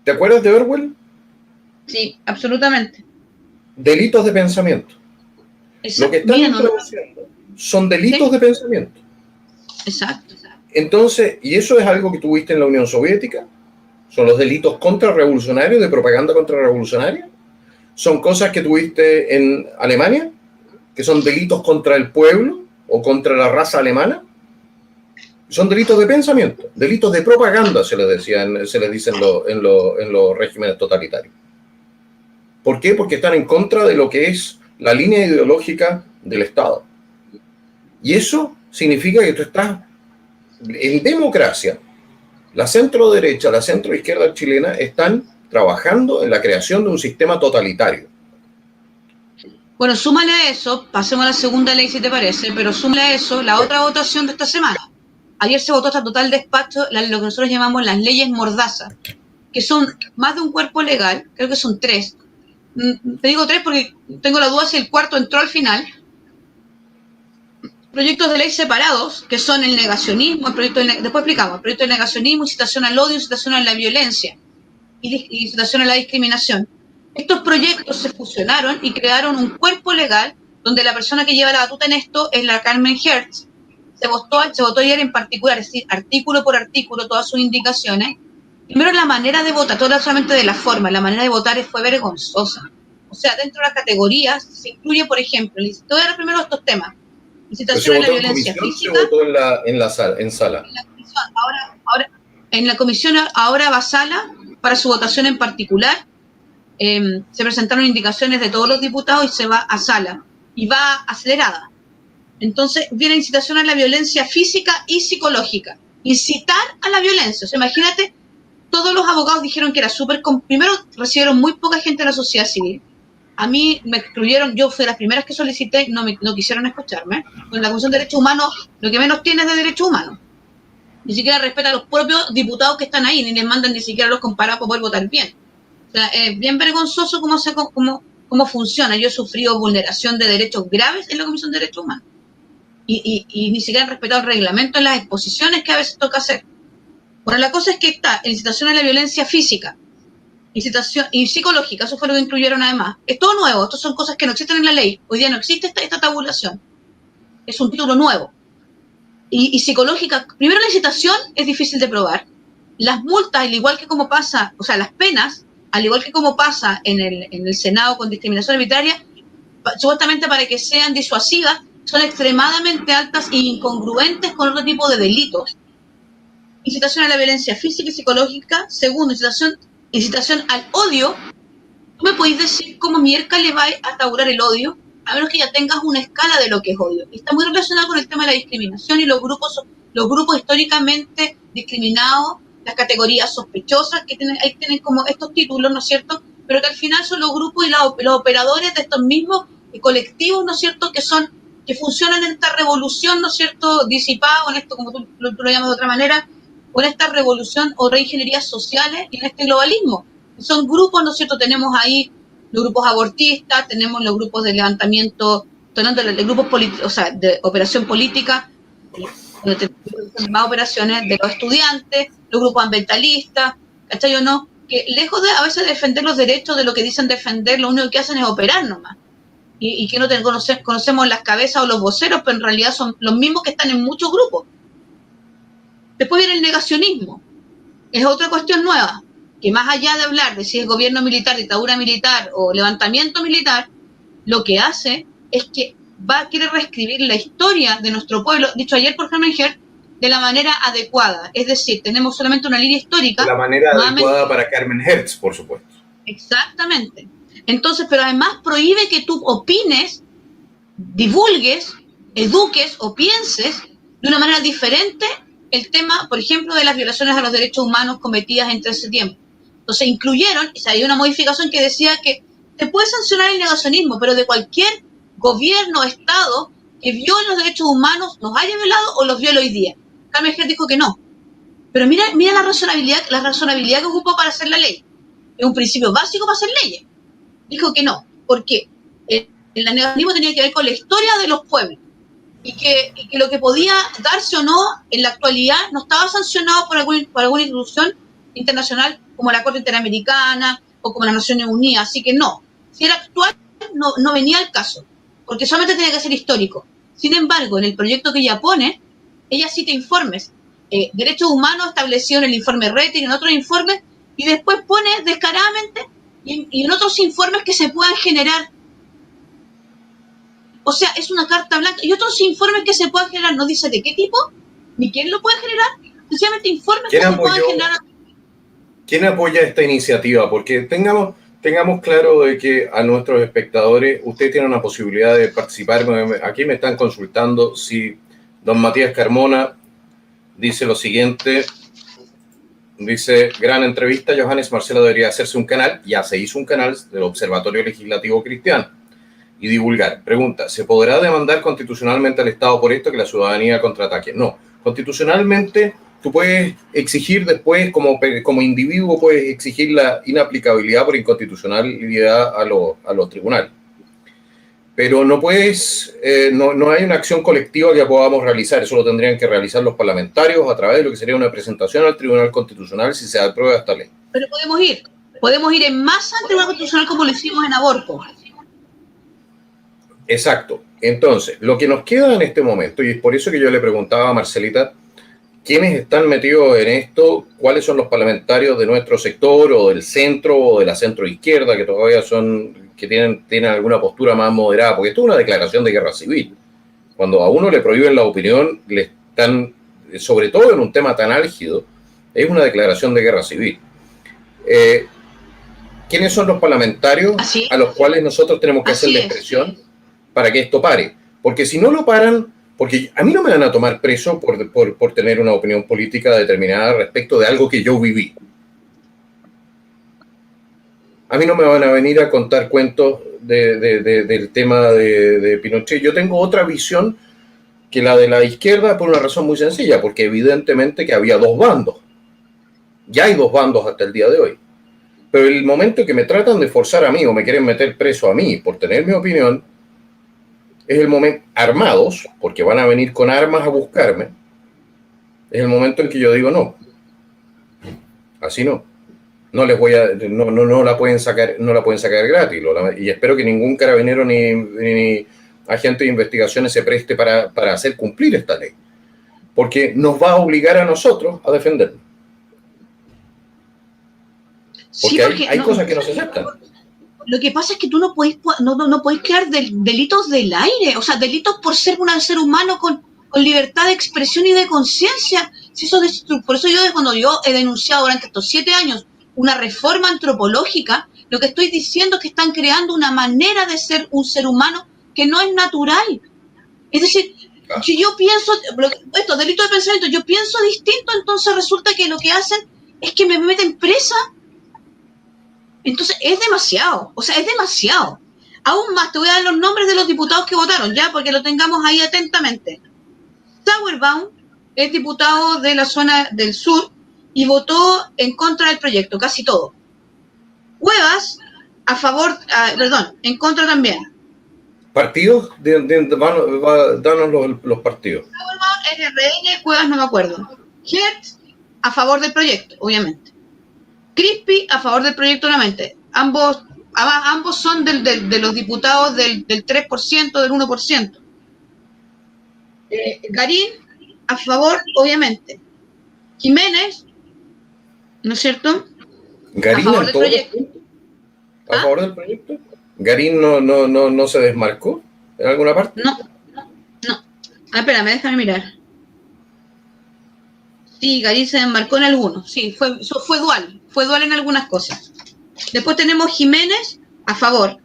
¿Te acuerdas de Orwell? Sí, absolutamente. Delitos de pensamiento. Exacto. Lo que están introduciendo son delitos de pensamiento. Exacto. Entonces, y eso es algo que tuviste en la Unión Soviética, son los delitos contrarrevolucionarios, de propaganda contrarrevolucionaria, son cosas que tuviste en Alemania, que son delitos contra el pueblo o contra la raza alemana, son delitos de pensamiento, delitos de propaganda se les dice en los regímenes totalitarios. ¿Por qué? Porque están en contra de lo que es la línea ideológica del Estado. Y eso significa que tú estás en democracia. La centro derecha, la centro izquierda chilena están trabajando en la creación de un sistema totalitario. Bueno, súmale a eso, pasemos a la segunda ley si te parece, pero súmale a eso la otra votación de esta semana. Ayer se votó hasta total despacho lo que nosotros llamamos las leyes mordaza, que son más de un cuerpo legal, creo que son 3. Te digo 3 porque tengo la duda si el cuarto entró al final. Proyectos de ley separados, que son el negacionismo, después explicamos, el proyecto de negacionismo, incitación al odio, incitación a la violencia y incitación a la discriminación. Estos proyectos se fusionaron y crearon un cuerpo legal donde la persona que lleva la batuta en esto es la Carmen Hertz. Se votó ayer en particular, es decir, artículo por artículo, todas sus indicaciones. Primero, la manera de votar, todo solamente de la forma, la manera de votar fue vergonzosa. O sea, dentro de las categorías se incluye, por ejemplo, te voy a dar primero estos temas. Incitación a la violencia física. Se votó en sala. En la comisión ahora va a sala para su votación en particular. Se presentaron indicaciones de todos los diputados y se va a sala. Y va acelerada. Entonces viene incitación a la violencia física y psicológica. Incitar a la violencia. O sea, imagínate, todos los abogados dijeron que era súper... Primero recibieron muy poca gente de la sociedad civil. A mí me excluyeron, yo fui de las primeras que solicité, no quisieron escucharme. Con la Comisión de Derechos Humanos, lo que menos tiene es de derechos humanos. Ni siquiera respeta a los propios diputados que están ahí, ni les mandan ni siquiera los comparados para poder votar bien. O sea, es bien vergonzoso cómo funciona. Yo he sufrido vulneración de derechos graves en la Comisión de Derechos Humanos. Y ni siquiera han respetado el reglamento en las exposiciones que a veces toca hacer. Bueno, la cosa es que está incitación a la violencia física, incitación y psicológica, eso fue lo que incluyeron además. Es todo nuevo, estas son cosas que no existen en la ley. Hoy día no existe esta tabulación. Es un título nuevo. Y psicológica, primero la incitación es difícil de probar. Las multas, al igual que como pasa, o sea, las penas, al igual que como pasa en el Senado con discriminación arbitraria, supuestamente para que sean disuasivas, son extremadamente altas e incongruentes con otro tipo de delitos. Incitación a la violencia física y psicológica. Segundo, incitación al odio. ¿Tú me podéis decir cómo mierda le va a tabular el odio? A menos que ya tengas una escala de lo que es odio. Y está muy relacionado con el tema de la discriminación y los grupos históricamente discriminados, las categorías sospechosas, que ahí tienen como estos títulos, ¿no es cierto? Pero que al final son los grupos y los operadores de estos mismos colectivos, ¿no es cierto?, que funcionan en esta revolución, ¿no es cierto?, disipada, o en esto, como tú lo llamas de otra manera, o en esta revolución o reingenierías sociales y en este globalismo. Son grupos, ¿no es cierto? Tenemos ahí los grupos abortistas, tenemos los grupos de levantamiento, de grupos políticos, o sea, de operación política, más operaciones de los estudiantes, los grupos ambientalistas, ¿cachai o no? Que lejos de a veces defender los derechos de lo que dicen defender, lo único que hacen es operar nomás. y que no conocemos las cabezas o los voceros, pero en realidad son los mismos que están en muchos grupos. Después viene el negacionismo. Es otra cuestión nueva, que más allá de hablar de si es gobierno militar, dictadura militar o levantamiento militar, lo que hace es que quiere reescribir la historia de nuestro pueblo, dicho ayer por Hermann Hertz, de la manera adecuada. Es decir, tenemos solamente una línea histórica. De la manera adecuada para Carmen Hertz, por supuesto. Exactamente. Entonces, pero además prohíbe que tú opines, divulgues, eduques o pienses de una manera diferente el tema, por ejemplo, de las violaciones a los derechos humanos cometidas entre ese tiempo. Entonces incluyeron, o sea, hay una modificación que decía que se puede sancionar el negacionismo, pero de cualquier gobierno o Estado que viole los derechos humanos, los haya violado o los viole hoy día. Carmen Hertz dijo que no. Pero mira la razonabilidad que ocupó para hacer la ley. Es un principio básico para hacer leyes. Dijo que no, porque el negacionismo tenía que ver con la historia de los pueblos y que lo que podía darse o no en la actualidad no estaba sancionado por alguna institución internacional como la Corte Interamericana o como las Naciones Unidas. Así que no, si era actual no venía al caso, porque solamente tenía que ser histórico. Sin embargo, en el proyecto que ella pone, ella cita informes, derechos humanos establecidos en el informe Rettig, en otros informes, y después pone descaradamente y en otros informes que se puedan generar. O sea, es una carta blanca. Y otros informes que se puedan generar, no dice de qué tipo, ni quién lo puede generar, sencillamente informes que se puedan generar. ¿Quién apoya esta iniciativa? Porque tengamos claro de que a nuestros espectadores, usted tiene una posibilidad de participar. Aquí me están consultando si don Matías Carmona dice lo siguiente. Dice, gran entrevista, Johannes Marcelo debería hacerse un canal. Ya se hizo un canal del Observatorio Legislativo Cristiano y divulgar. Pregunta, ¿se podrá demandar constitucionalmente al Estado por esto que la ciudadanía contraataque? No, constitucionalmente tú puedes exigir después, como individuo, puedes exigir la inaplicabilidad por inconstitucionalidad a los tribunales. Pero no puedes, no hay una acción colectiva que podamos realizar. Eso lo tendrían que realizar los parlamentarios a través de lo que sería una presentación al Tribunal Constitucional si se aprueba esta ley. Pero podemos ir en masa al Tribunal Constitucional como lo hicimos en aborto. Exacto. Entonces, lo que nos queda en este momento, y es por eso que yo le preguntaba a Marcelita, ¿quiénes están metidos en esto? ¿Cuáles son los parlamentarios de nuestro sector o del centro o de la centro-izquierda que todavía tienen alguna postura más moderada? Porque esto es una declaración de guerra civil. Cuando a uno le prohíben la opinión, le están, sobre todo en un tema tan álgido, es una declaración de guerra civil. ¿Quiénes son los parlamentarios a los cuales nosotros tenemos que hacer la expresión para que esto pare? Porque si no lo paran, porque a mí no me van a tomar preso por tener una opinión política determinada respecto de algo que yo viví. A mí no me van a venir a contar cuentos del tema de Pinochet. Yo tengo otra visión que la de la izquierda por una razón muy sencilla, porque evidentemente que había dos bandos. Ya hay dos bandos hasta el día de hoy. Pero el momento que me tratan de forzar a mí o me quieren meter preso a mí por tener mi opinión, es el momento, armados, porque van a venir con armas a buscarme, es el momento en que yo digo no. Así no. No la pueden sacar gratis. Y espero que ningún carabinero ni agente de investigaciones se preste para hacer cumplir esta ley. Porque nos va a obligar a nosotros a defendernos. Porque hay cosas que no se aceptan. Lo que pasa es que tú no puedes crear delitos del aire, o sea, delitos por ser un ser humano con libertad de expresión y de conciencia. Por eso cuando yo he denunciado durante estos 7 años una reforma antropológica, lo que estoy diciendo es que están creando una manera de ser un ser humano que no es natural. Es decir, si yo pienso, esto, delito de pensamiento, yo pienso distinto, entonces resulta que lo que hacen es que me meten presa. Entonces es demasiado, es demasiado. Aún más, te voy a dar los nombres de los diputados que votaron, ya, porque lo tengamos ahí atentamente. Sauerbaum es diputado de la zona del sur y votó en contra del proyecto, casi todo. Cuevas, en contra también. ¿Partidos? Danos los partidos. Sauerbaum, RN, Cuevas no me acuerdo. Hertz, a favor del proyecto, obviamente. Crispi, a favor del proyecto nuevamente. Ambos ambos son de los diputados del 3%, del 1%. Garín, a favor, obviamente. Jiménez, ¿no es cierto? Garín a favor en del todos los proyecto. puntos. ¿A favor del proyecto? ¿Garín no se desmarcó en alguna parte? No. Espérame, déjame mirar. Sí, Garín se desmarcó en algunos. Sí, fue dual. Fue dual en algunas cosas. Después tenemos Jiménez, a favor.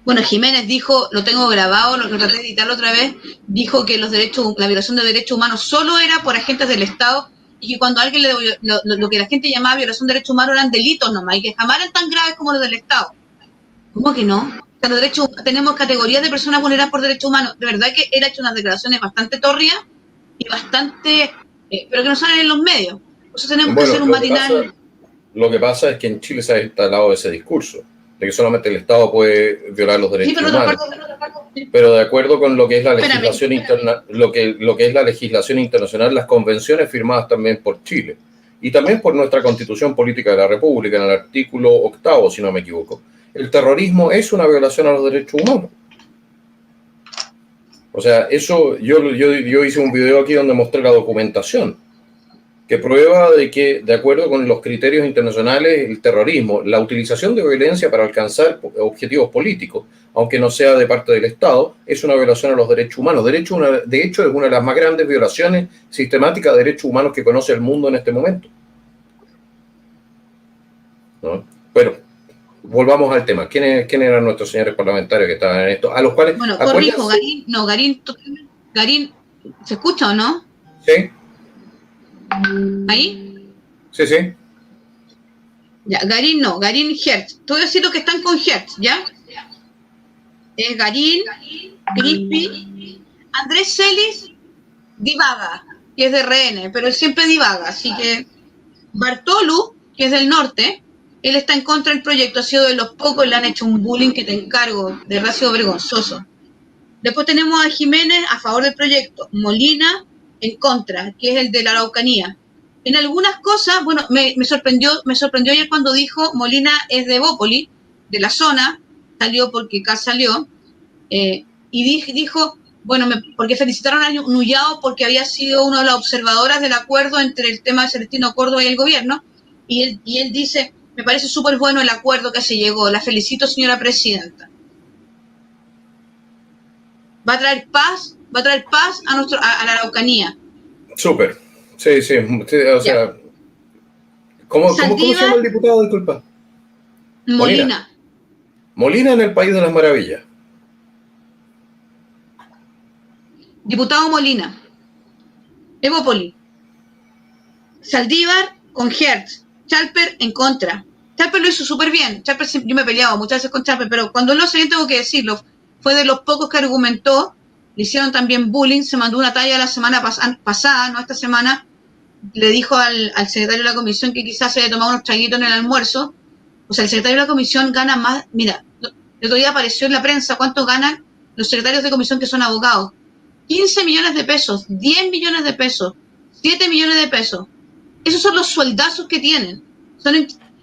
Bueno, Jiménez dijo, lo tengo grabado, lo traté de editarlo otra vez, dijo que la violación de derechos humanos solo era por agentes del Estado y que cuando alguien lo que la gente llamaba violación de derechos humanos eran delitos nomás y que jamás eran tan graves como los del Estado. ¿Cómo que no? O sea, los derechos, tenemos categorías de personas vulneradas por derechos humanos. De verdad que él ha hecho unas declaraciones bastante torrias y bastante, pero que no salen en los medios. Entonces tenemos que hacer un matinal. Lo que pasa es que en Chile se ha instalado ese discurso de que solamente el Estado puede violar los derechos humanos. Pero de acuerdo con lo que es la legislación lo que es la legislación internacional, las convenciones firmadas también por Chile y también por nuestra Constitución Política de la República en el artículo 8º, si no me equivoco, el terrorismo es una violación a los derechos humanos. O sea, eso yo hice un video aquí donde mostré la documentación que prueba de que, de acuerdo con los criterios internacionales, el terrorismo, la utilización de violencia para alcanzar objetivos políticos, aunque no sea de parte del Estado, es una violación a los derechos humanos. De hecho, es una de las más grandes violaciones sistemáticas de derechos humanos que conoce el mundo en este momento. ¿No? Bueno, volvamos al tema. ¿Quiénes eran nuestros señores parlamentarios que estaban en esto? A los cuales... Bueno, corrijo, Garín, ¿se escucha o no? Sí. ¿Ahí? Sí. Ya, Garín no, Garín Hertz. Te voy a decir los que están con Hertz, ¿ya? Es Garín, Crispi, Andrés Celis, divaga, que es de RN, pero él siempre divaga, así que Bartolu, que es del norte, él está en contra del proyecto, ha sido de los pocos, le han hecho un bullying que te encargo, de verdad ha sido vergonzoso. Después tenemos a Jiménez a favor del proyecto, Molina en contra, que es el de la Araucanía. En algunas cosas, bueno, me sorprendió ayer cuando dijo Molina es de Bópoli, de la zona, salió porque acá salió, y dijo, bueno, porque felicitaron a Nullao porque había sido una de las observadoras del acuerdo entre el tema de Celestino Córdoba y el gobierno, y él dice, me parece súper bueno el acuerdo que se llegó, la felicito, señora presidenta. Va a traer paz a la Araucanía. Súper. Sí. O sea, ¿cómo se llama el diputado? Disculpa. Molina en el País de las Maravillas. Diputado Molina. Evópoli. Saldívar con Hertz. Chalper en contra. Chalper lo hizo súper bien. Yo me he peleado muchas veces con Chalper, pero cuando lo sé, tengo que decirlo. Fue de los pocos que argumentó. Le hicieron también bullying. Se mandó una talla la semana pasada, no esta semana. Le dijo al secretario de la comisión que quizás se haya tomado unos traguitos en el almuerzo. O sea, el secretario de la comisión gana más. Mira, el otro día apareció en la prensa cuánto ganan los secretarios de comisión que son abogados. 15 millones de pesos, 10 millones de pesos, 7 millones de pesos. Esos son los sueldazos que tienen.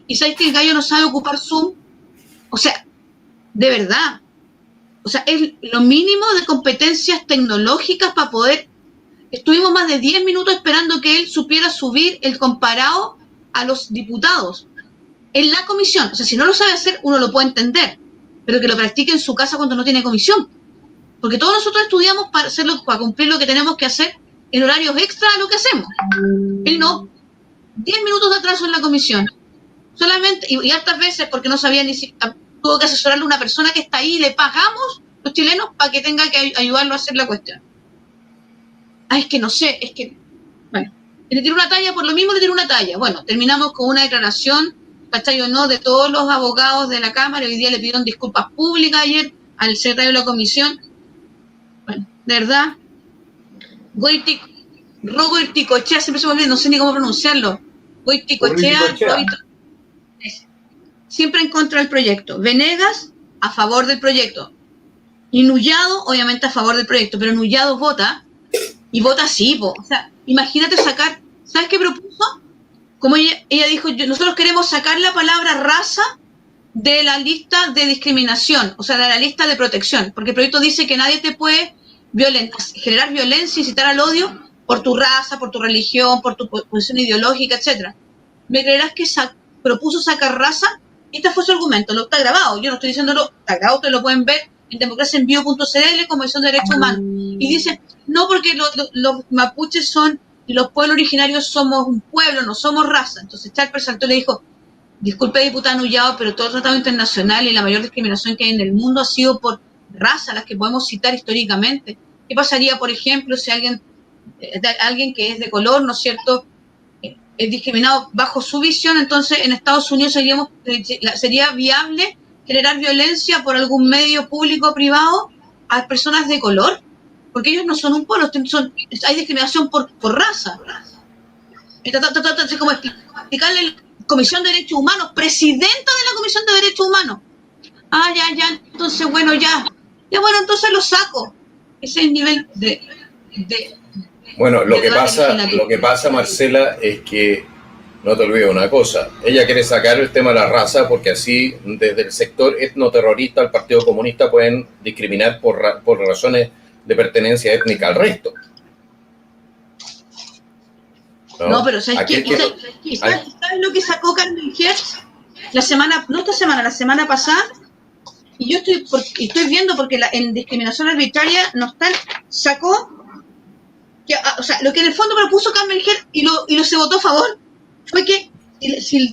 Y sabes que el gallo no sabe ocupar Zoom. O sea, de verdad. O sea, es lo mínimo de competencias tecnológicas para poder. Estuvimos más de 10 minutos esperando que él supiera subir el comparado a los diputados en la comisión. O sea, si no lo sabe hacer, uno lo puede entender, pero que lo practique en su casa cuando no tiene comisión. Porque todos nosotros estudiamos para cumplir lo que tenemos que hacer en horarios extra a lo que hacemos. Él no. 10 minutos de atraso en la comisión. Solamente, y hartas veces porque no sabía ni si tuvo que asesorarle a una persona que está ahí y le pagamos los chilenos para que tenga que ayudarlo a hacer la cuestión. Es que no sé, bueno, le tiró una talla, por lo mismo le tiró una talla. Bueno, terminamos con una declaración, ¿cachai o no?, de todos los abogados de la Cámara. Hoy día le pidieron disculpas públicas ayer al secretario de la comisión. Bueno, de verdad, Goyticoechea, siempre se me olvida, no sé ni cómo pronunciarlo. Goyticoechea, siempre en contra del proyecto. Venegas, a favor del proyecto. Y Nullado, obviamente a favor del proyecto, pero Nullado vota, y vota sí, po. O sea, imagínate sacar, ¿sabes qué propuso? Como ella dijo, nosotros queremos sacar la palabra raza de la lista de discriminación, o sea, de la lista de protección, porque el proyecto dice que nadie te puede generar violencia, incitar al odio por tu raza, por tu religión, por tu posición ideológica, etcétera. ¿Me creerás que propuso sacar raza? Este fue su argumento, lo está grabado, yo no estoy diciéndolo, está grabado, ustedes lo pueden ver en democraciaenvivo.cl, Convención de Derechos Humanos, y dice, no, porque los mapuches son, y los pueblos originarios somos un pueblo, no somos raza. Entonces Charper saltó y le dijo, disculpe, diputada Nullado, pero todo el tratado internacional y la mayor discriminación que hay en el mundo ha sido por raza, las que podemos citar históricamente. ¿Qué pasaría, por ejemplo, si alguien que es de color, ¿no es cierto?, es discriminado bajo su visión? Entonces en Estados Unidos sería viable generar violencia por algún medio público o privado a personas de color, porque ellos no son un pueblo, hay discriminación por raza. Entonces, como explicarle la Comisión de Derechos Humanos, presidenta de la Comisión de Derechos Humanos. Ya, entonces, bueno, entonces lo saco. Ese es el nivel de bueno, lo que pasa, Marcela, es que no te olvides una cosa. Ella quiere sacar el tema de la raza porque así, desde el sector etnoterrorista al Partido Comunista, pueden discriminar por razones de pertenencia étnica al resto. No, pero ¿sabes qué? ¿Sabes lo que sacó Carmen Hertz la semana pasada? Y yo estoy viendo, porque en discriminación arbitraria sacó, o sea, lo que en el fondo propuso Carmen Hertz y lo se votó a favor, fue que si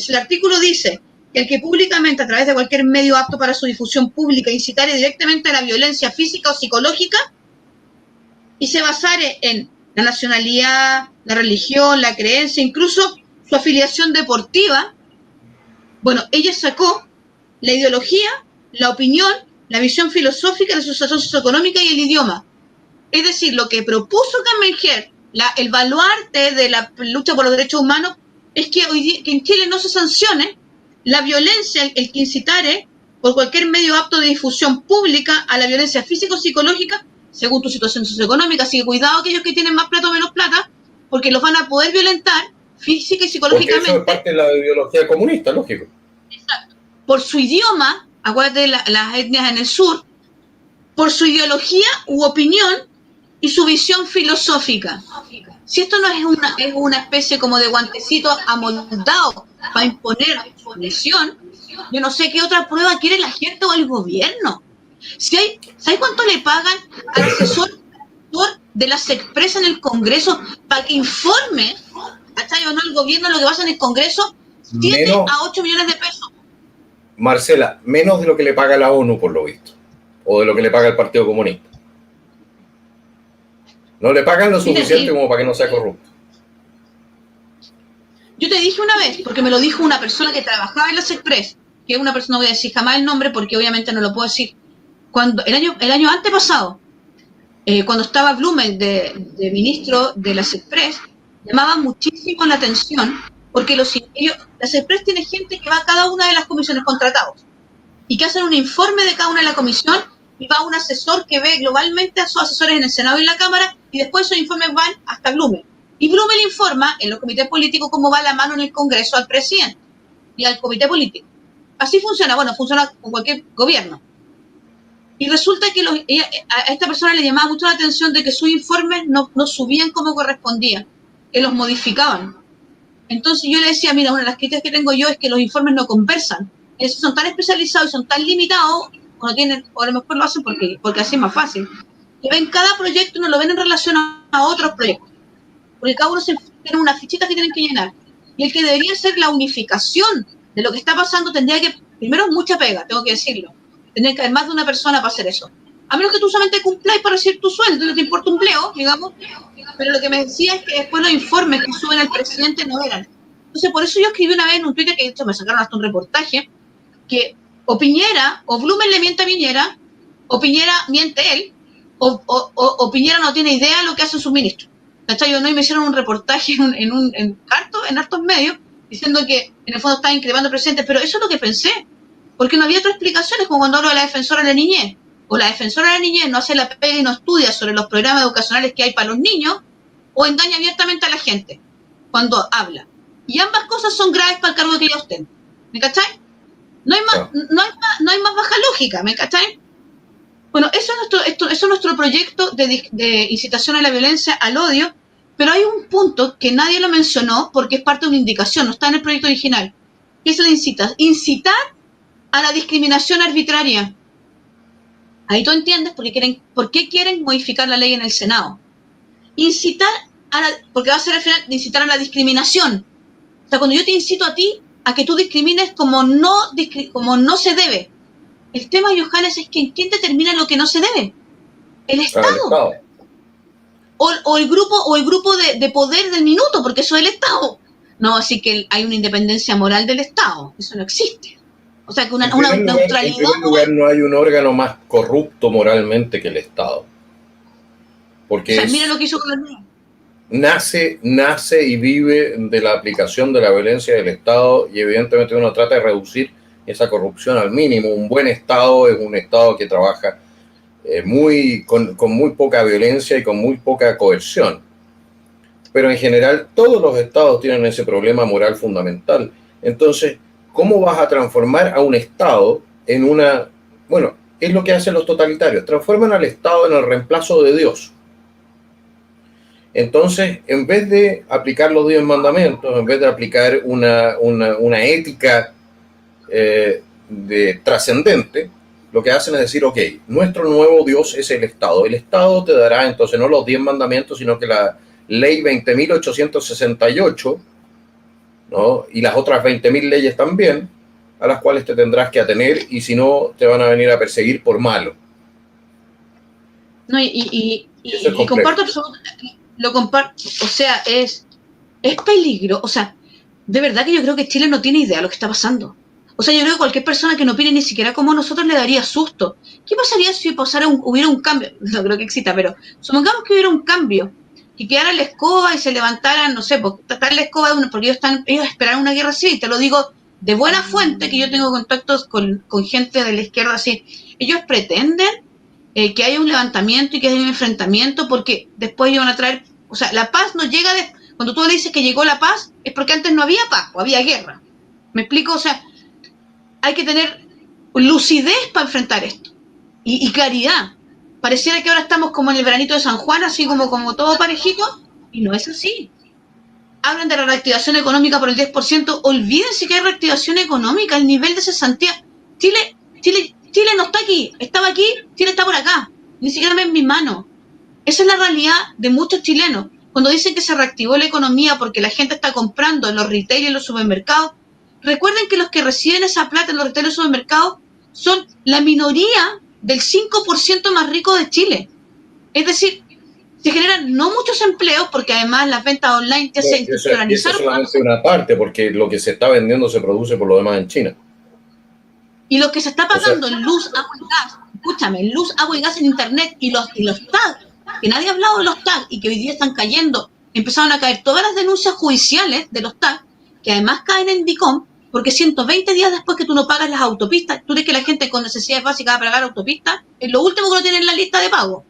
el artículo dice que el que públicamente, a través de cualquier medio apto para su difusión pública, incitare directamente a la violencia física o psicológica, y se basare en la nacionalidad, la religión, la creencia, incluso su afiliación deportiva, bueno, ella sacó la ideología, la opinión, la visión filosófica, la situación socioeconómica y el idioma. Es decir, lo que propuso Carmen Hertz, el baluarte de la lucha por los derechos humanos, es que en Chile no se sancione la violencia, el que incitare por cualquier medio apto de difusión pública a la violencia física o psicológica, según tu situación socioeconómica. Así que cuidado aquellos que tienen más plata o menos plata, porque los van a poder violentar física y psicológicamente. Porque eso es parte de la ideología comunista, lógico. Exacto. Por su idioma, acuérdate de las etnias en el sur, por su ideología u opinión y su visión filosófica. Si esto no es una especie como de guantecito amoldado para imponer su visión, yo no sé qué otra prueba quiere la gente o el gobierno. ¿Sabes cuánto le pagan al asesor de la SECPRES en el Congreso para que informe, ¿cachai o no, el gobierno lo que pasa en el Congreso? 7 a 8 millones de pesos. Marcela, menos de lo que le paga la ONU, por lo visto, o de lo que le paga el Partido Comunista. No le pagan lo suficiente como para que no sea corrupto. Yo te dije una vez, porque me lo dijo una persona que trabajaba en la SECPRES, que es una persona, no voy a decir jamás el nombre porque obviamente no lo puedo decir, cuando el año antepasado, cuando estaba Blumen de ministro de la SECPRES, llamaba muchísimo la atención, porque la SECPRES tiene gente que va a cada una de las comisiones contratados y que hacen un informe de cada una de las comisiones, y va un asesor que ve globalmente a sus asesores en el Senado y en la Cámara, y después esos informes van hasta Blumen. Y Blumen le informa en los comités políticos cómo va la mano en el Congreso al presidente y al comité político. Así funciona, funciona con cualquier gobierno. Y resulta que a esta persona le llamaba mucho la atención de que sus informes no subían como correspondía, que los modificaban. Entonces yo le decía, mira, una de las críticas que tengo yo es que los informes no conversan. Esos son tan especializados y son tan limitados, o a lo mejor lo hacen porque así es más fácil. Que ven cada proyecto y no lo ven en relación a otros proyectos. Porque cada uno tiene unas fichitas que tienen que llenar. Y el que debería ser la unificación de lo que está pasando tendría que, primero, mucha pega, tengo que decirlo. Tendría que haber más de una persona para hacer eso. A menos que tú solamente cumpláis para recibir tu sueldo, no te importa un empleo, digamos. Pero lo que me decía es que después los informes que suben al presidente no eran. Entonces, por eso yo escribí una vez en un Twitter, que de hecho me sacaron hasta un reportaje, que o Piñera, o Blumen le miente a Piñera, o Piñera miente él, o Piñera no tiene idea de lo que hacen sus ministros. ¿Cachai? Y me hicieron un reportaje en hartos medios diciendo que en el fondo estaba increpando al presidente, pero eso es lo que pensé, porque no había otras explicaciones, como cuando hablo de la defensora de la niñez, o la defensora de la niñez no hace la pega y no estudia sobre los programas educacionales que hay para los niños, o engaña abiertamente a la gente cuando habla. Y ambas cosas son graves para el cargo que ella ostenta. ¿Me cachai? No hay más, no hay más baja lógica, ¿me cachai? Bueno, eso es nuestro proyecto de incitación a la violencia, al odio, pero hay un punto que nadie lo mencionó porque es parte de una indicación, no está en el proyecto original, que es la incitar a la discriminación arbitraria. Ahí tú entiendes por qué quieren modificar la ley en el Senado. Incitar porque va a ser al final de incitar a la discriminación. O sea, cuando yo te incito a ti a que tú discrimines como no se debe. El tema, Johannes, es que ¿quién determina lo que no se debe? El Estado. O el grupo de poder del minuto, porque eso es el Estado. No, así que hay una independencia moral del Estado. Eso no existe. O sea, que una neutralidad. En primer lugar, no hay un órgano más corrupto moralmente que el Estado. Porque o sea, mira lo que hizo con los niños. Nace y vive de la aplicación de la violencia del Estado, y evidentemente uno trata de reducir esa corrupción al mínimo. Un buen Estado es un Estado que trabaja con muy poca violencia y con muy poca coerción. Pero en general todos los Estados tienen ese problema moral fundamental. Entonces, ¿cómo vas a transformar a un Estado en una... Bueno, es lo que hacen los totalitarios, transforman al Estado en el reemplazo de Dios. Entonces, en vez de aplicar los 10 mandamientos, en vez de aplicar una ética trascendente, lo que hacen es decir, ok, nuestro nuevo Dios es el Estado. El Estado te dará entonces no los 10 mandamientos, sino que la ley 20.868, ¿no? Y las otras 20.000 leyes también, a las cuales te tendrás que atener, y si no, te van a venir a perseguir por malo. No, y comparto absolutamente, lo comparto, o sea, es peligro, o sea, de verdad que yo creo que Chile no tiene idea de lo que está pasando. O sea, yo creo que cualquier persona que no opine ni siquiera como nosotros le daría susto. ¿Qué pasaría si hubiera un cambio? No creo que exista, pero supongamos que hubiera un cambio y quedara la escoba y se levantaran, no sé, tratar la escoba de uno, porque ellos esperaron una guerra civil, te lo digo de buena fuente, que yo tengo contactos con gente de la izquierda así. Ellos pretenden que haya un levantamiento y que haya un enfrentamiento, porque después ellos van a traer, o sea, la paz no llega cuando tú le dices que llegó la paz, es porque antes no había paz, o había guerra. ¿Me explico? O sea, hay que tener lucidez para enfrentar esto y claridad. Pareciera que ahora estamos como en el veranito de San Juan, así como todo parejito, y no es así. Hablan de la reactivación económica por el 10%, olvídense que hay reactivación económica, el nivel de cesantía. Chile no está aquí, estaba aquí, Chile está por acá, ni siquiera en mis manos. Esa es la realidad de muchos chilenos. Cuando dicen que se reactivó la economía porque la gente está comprando en los retail y en los supermercados, recuerden que los que reciben esa plata en los retail y los supermercados son la minoría del 5% más rico de Chile. Es decir, se generan no muchos empleos porque además las ventas online ya se institucionalizaron. Eso es solamente una parte, porque lo que se está vendiendo se produce por lo demás en China. Y lo que se está pagando en luz, agua y gas, escúchame, en luz, agua y gas en internet y los tags, que nadie ha hablado de los tags y que hoy día están cayendo, empezaron a caer todas las denuncias judiciales de los tags, que además caen en DICOM, porque 120 días después que tú no pagas las autopistas, tú crees que la gente con necesidades básicas va a pagar autopistas, es lo último que lo tienen en la lista de pago.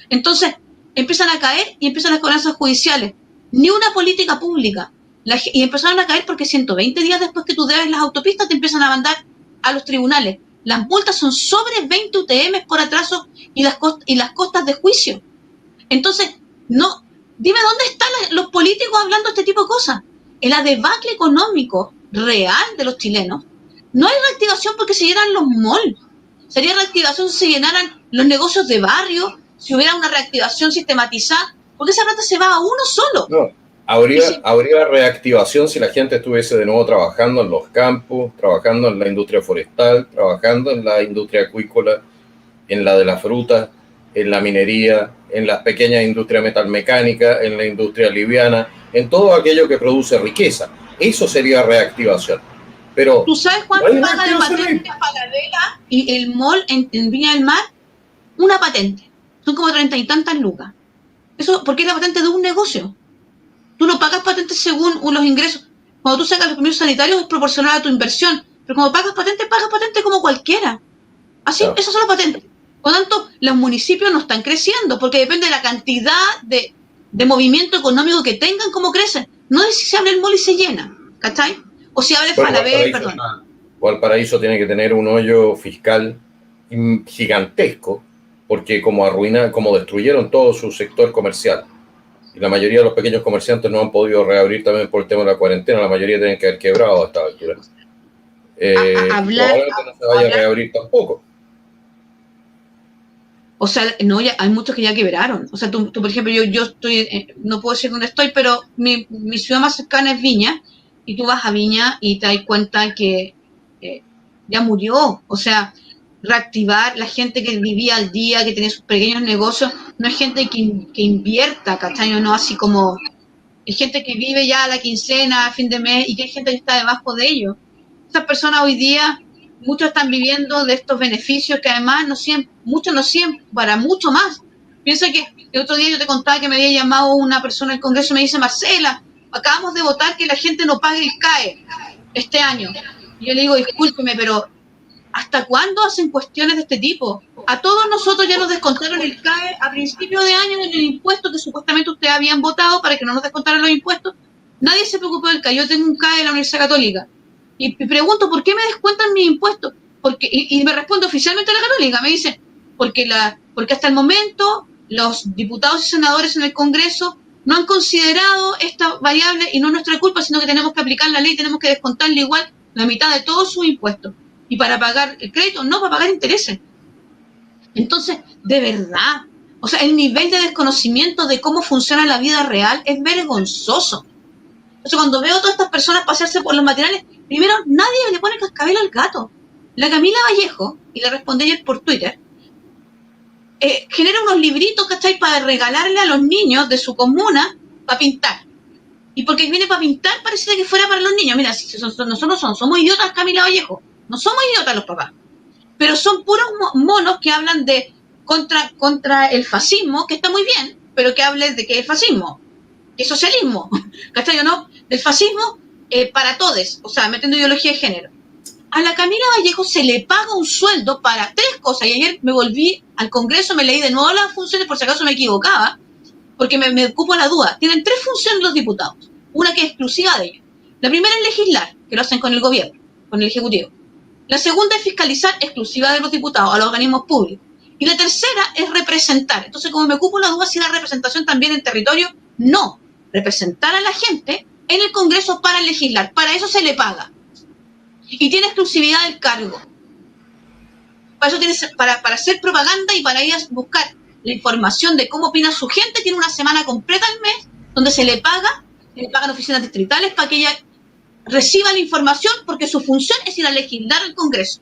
Entonces, empiezan a caer y empiezan las cobranzas judiciales. Ni una política pública. Y empezaron a caer porque 120 días después que tú debes las autopistas te empiezan a mandar a los tribunales. Las multas son sobre 20 UTM por atraso y las costas de juicio. Entonces, no, dime dónde están los políticos hablando de este tipo de cosas. En la debacle económico real de los chilenos, no hay reactivación porque se llenan los malls. Sería reactivación si se llenaran los negocios de barrio, si hubiera una reactivación sistematizada, porque esa plata se va a uno solo. No, habría reactivación si la gente estuviese de nuevo trabajando en los campos, trabajando en la industria forestal, trabajando en la industria acuícola, en la de la fruta, en la minería, en las pequeñas industrias metalmecánicas, en la industria liviana, en todo aquello que produce riqueza. Eso sería reactivación. Pero ¿tú sabes cuánto paga de patente Paladela y el mall en Viña del Mar? Una patente. Son como 30 y tantas lucas. Eso porque es la patente de un negocio. Tú no pagas patentes según los ingresos. Cuando tú sacas los permisos sanitarios es proporcional a tu inversión. Pero cuando pagas patente como cualquiera. Así, claro. Esas son las patentes. Por lo tanto, los municipios no están creciendo porque depende de la cantidad de movimiento económico que tengan, cómo crecen. No es si se abre el mall y se llena, ¿cachai? O si abre Falabella, perdón. Valparaíso tiene que tener un hoyo fiscal gigantesco, porque como destruyeron todo su sector comercial, y la mayoría de los pequeños comerciantes no han podido reabrir también por el tema de la cuarentena, la mayoría tienen que haber quebrado a esta altura. Probablemente no se vaya a reabrir tampoco. O sea, no, ya, hay muchos que ya quebraron. O sea, tú por ejemplo, yo estoy, no puedo decir dónde estoy, pero mi ciudad más cercana es Viña, y tú vas a Viña y te das cuenta que ya murió. O sea, reactivar la gente que vivía al día, que tenía sus pequeños negocios, no es gente que invierta, ¿cachai? No, así como, es gente que vive ya a la quincena, a fin de mes, y que hay gente que está debajo de ellos. Esas personas hoy día, muchos están viviendo de estos beneficios que además no siempre, muchos no siempre, para mucho más. Piensa que el otro día yo te contaba que me había llamado una persona del Congreso y me dice, Marcela, acabamos de votar que la gente no pague el CAE este año. Y yo le digo, discúlpeme, pero ¿hasta cuándo hacen cuestiones de este tipo? A todos nosotros ya nos descontaron el CAE a principio de año en el impuesto que supuestamente ustedes habían votado para que no nos descontaran los impuestos. Nadie se preocupó del CAE. Yo tengo un CAE de la Universidad Católica. Y pregunto, ¿por qué me descuentan mis impuestos? Y me responde oficialmente la Católica. Me dice, porque hasta el momento los diputados y senadores en el Congreso no han considerado esta variable, y no es nuestra culpa, sino que tenemos que aplicar la ley, tenemos que descontarle igual la mitad de todos sus impuestos. Y para pagar el crédito, no para pagar intereses. Entonces, de verdad, o sea, el nivel de desconocimiento de cómo funciona la vida real es vergonzoso. Entonces, cuando veo a todas estas personas pasearse por los matinales, primero, nadie le pone cascabel al gato. La Camila Vallejo, y le respondí ayer por Twitter, genera unos libritos, ¿cachai?, para regalarle a los niños de su comuna para pintar. Y porque viene para pintar, parece que fuera para los niños. Mira, si nosotros somos idiotas, Camila Vallejo. No somos idiotas los papás. Pero son puros monos que hablan de contra el fascismo, que está muy bien, pero que hablen de que es fascismo, que es socialismo, ¿cachai o no? Del fascismo para todos, o sea, metiendo ideología de género. A la Camila Vallejo se le paga un sueldo para 3 cosas, y ayer me volví al Congreso, me leí de nuevo las funciones por si acaso me equivocaba, porque me ocupo la duda. Tienen 3 funciones los diputados, una que es exclusiva de ellos. La primera es legislar, que lo hacen con el gobierno, con el Ejecutivo. La segunda es fiscalizar, exclusiva de los diputados, a los organismos públicos. Y la tercera es representar. Entonces, como me ocupo la duda si la representación también en territorio, no. Representar a la gente en el Congreso para legislar. Para eso se le paga. Y tiene exclusividad del cargo. Para eso tiene, para hacer propaganda y para ir a buscar la información de cómo opina su gente, tiene una semana completa al mes donde se le pagan oficinas distritales para que ella reciba la información, porque su función es ir a legislar al Congreso.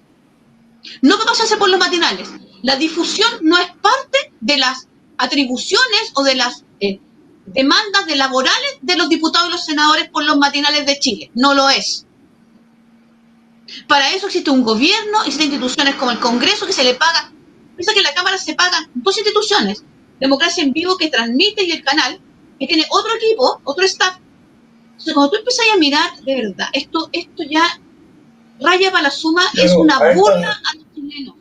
No va a pasarse por los matinales. La difusión no es parte de las atribuciones o de las demandas laborales de los diputados y los senadores por los matinales de Chile. No lo es. Para eso existe un gobierno, existen instituciones como el Congreso que se le paga. Piensa que en la Cámara se pagan 2 instituciones: Democracia en Vivo, que transmite, y el canal, que tiene otro equipo, otro staff. Entonces, cuando tú empiezas a mirar, de verdad, esto ya raya para la suma, es una burla a los chilenos.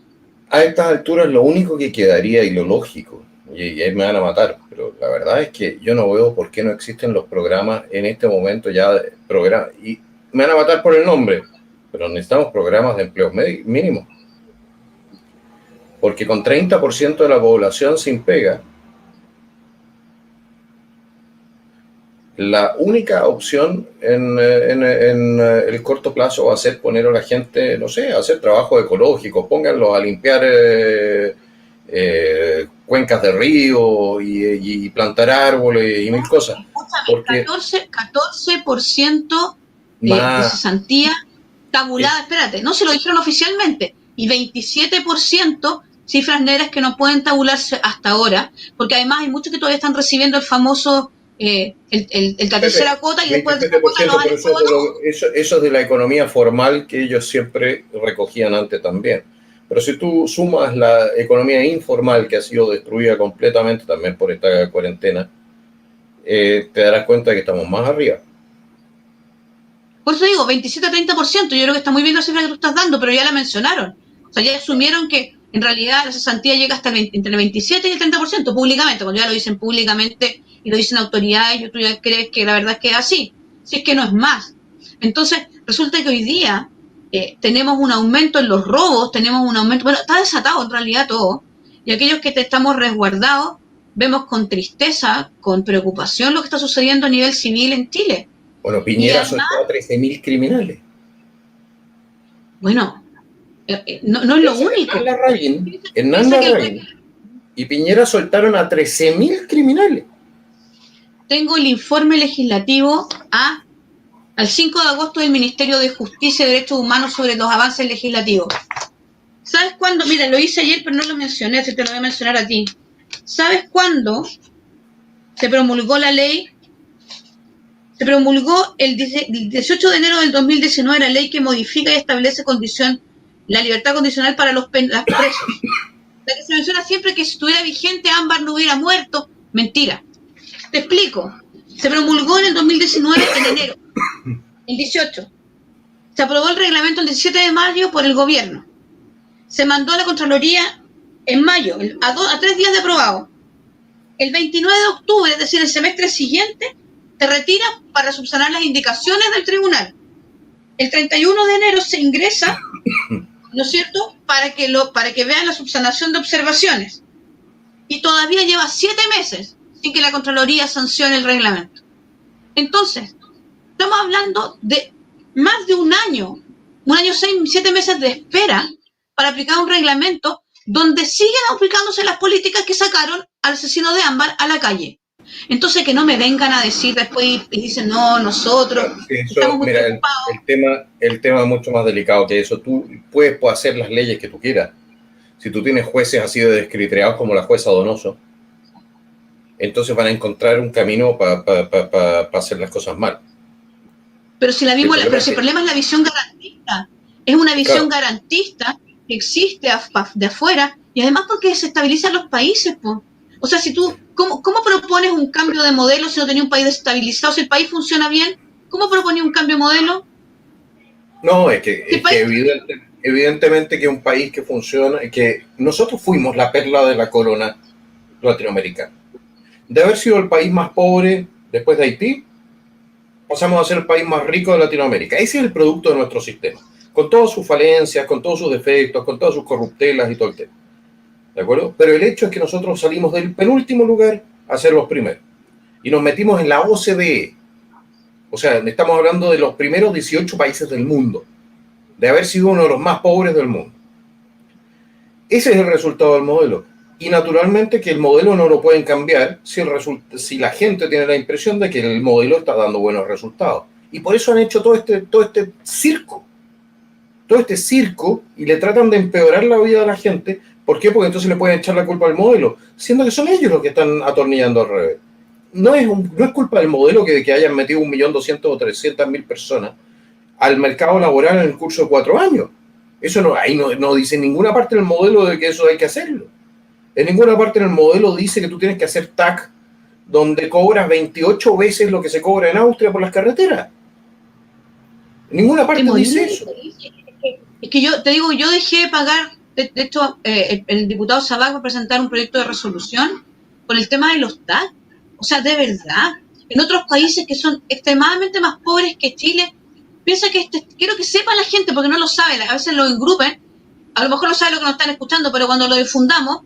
A estas alturas lo único que quedaría, y lo lógico, y ahí me van a matar, pero la verdad es que yo no veo por qué no existen los programas en este momento ya, y me van a matar por el nombre, pero necesitamos programas de empleos mínimos. Porque con 30% de la población sin pega, la única opción en el corto plazo va a ser poner a la gente, no sé, a hacer trabajo ecológico, pónganlos a limpiar cuencas de río y plantar árboles y mil cosas. Porque 14% de cesantía tabulada, espérate, no se lo dijeron oficialmente, y 27% cifras negras que no pueden tabularse hasta ahora, porque además hay muchos que todavía están recibiendo el famoso la tercera cuota, y después de eso es de la economía formal que ellos siempre recogían antes también. Pero si tú sumas la economía informal, que ha sido destruida completamente también por esta cuarentena, te darás cuenta de que estamos más arriba. Por eso digo, 27-30%, yo creo que está muy bien la cifra que tú estás dando, pero ya la mencionaron. O sea, ya asumieron que en realidad la cesantía llega hasta entre el 27 y el 30% públicamente. Cuando ya lo dicen públicamente y lo dicen autoridades, tú ya crees que la verdad es que es así. Si es que no es más. Entonces, resulta que hoy día tenemos un aumento en los robos, tenemos un aumento, bueno, está desatado en realidad todo, y aquellos que estamos resguardados, vemos con tristeza, con preocupación lo que está sucediendo a nivel civil en Chile. Bueno, Y Piñera además, soltó a 13.000 criminales. bueno, no es lo único. Hernán Larraín y Piñera soltaron a 13.000 criminales. Tengo el informe legislativo al 5 de agosto del Ministerio de Justicia y Derechos Humanos sobre los avances legislativos. ¿Sabes cuándo? Mira, lo hice ayer, pero no lo mencioné, así te lo voy a mencionar a ti. ¿Sabes cuándo se promulgó la ley? Se promulgó el 18 de enero del 2019 la ley que modifica y establece la libertad condicional para los presos. La que se menciona siempre que si estuviera vigente Ámbar no hubiera muerto. Mentira. Te explico. Se promulgó en el 2019 en enero. El 18. Se aprobó el reglamento el 17 de mayo por el gobierno. Se mandó a la Contraloría en mayo, a 3 días de aprobado. El 29 de octubre, es decir, el semestre siguiente, te retiras para subsanar las indicaciones del tribunal. El 31 de enero se ingresa, ¿no es cierto?, para que vean la subsanación de observaciones. Y todavía lleva 7 meses sin que la Contraloría sancione el reglamento. Entonces, estamos hablando de más de un año 7 meses de espera para aplicar un reglamento donde siguen aplicándose las políticas que sacaron al asesino de Ámbar a la calle. Entonces, que no me vengan a decir después y dicen, no, nosotros estamos muy preocupados. El tema es mucho más delicado que eso. Tú puedes hacer las leyes que tú quieras. Si tú tienes jueces así de descriteriados como la jueza Donoso, entonces van a encontrar un camino para hacer las cosas mal. Pero si el problema es la visión garantista. Es una visión garantista que existe de afuera y además porque desestabilizan los países, po. O sea, si tú, ¿cómo propones un cambio de modelo si no tenés un país desestabilizado? Si el país funciona bien, ¿cómo propones un cambio de modelo? No, es que evidentemente que un país que funciona, que nosotros fuimos la perla de la corona latinoamericana. De haber sido el país más pobre después de Haití, pasamos a ser el país más rico de Latinoamérica. Ese es el producto de nuestro sistema, con todas sus falencias, con todos sus defectos, con todas sus corruptelas y todo el tema. ¿De acuerdo? Pero el hecho es que nosotros salimos del penúltimo lugar a ser los primeros. Y nos metimos en la OCDE. O sea, estamos hablando de los primeros 18 países del mundo, de haber sido uno de los más pobres del mundo. Ese es el resultado del modelo. Y naturalmente que el modelo no lo pueden cambiar si la gente tiene la impresión de que el modelo está dando buenos resultados. Y por eso han hecho todo este circo. Todo este circo y le tratan de empeorar la vida de la gente. ¿Por qué? Porque entonces le pueden echar la culpa al modelo, siendo que son ellos los que están atornillando al revés. No es culpa del modelo que hayan metido 1.200.000 o 300.000 personas al mercado laboral en el curso de 4 años. Eso ahí no dice en ninguna parte del modelo de que eso hay que hacerlo. En ninguna parte del modelo dice que tú tienes que hacer TAC donde cobras 28 veces lo que se cobra en Austria por las carreteras. En ninguna parte dice eso. Es que yo te digo, yo dejé de pagar, de hecho, el diputado Sabac va a presentar un proyecto de resolución con el tema de los TAC. O sea, de verdad, en otros países que son extremadamente más pobres que Chile, piensa que quiero que sepa la gente, porque no lo sabe, a veces lo engrupen, a lo mejor no sabe lo que nos están escuchando, pero cuando lo difundamos,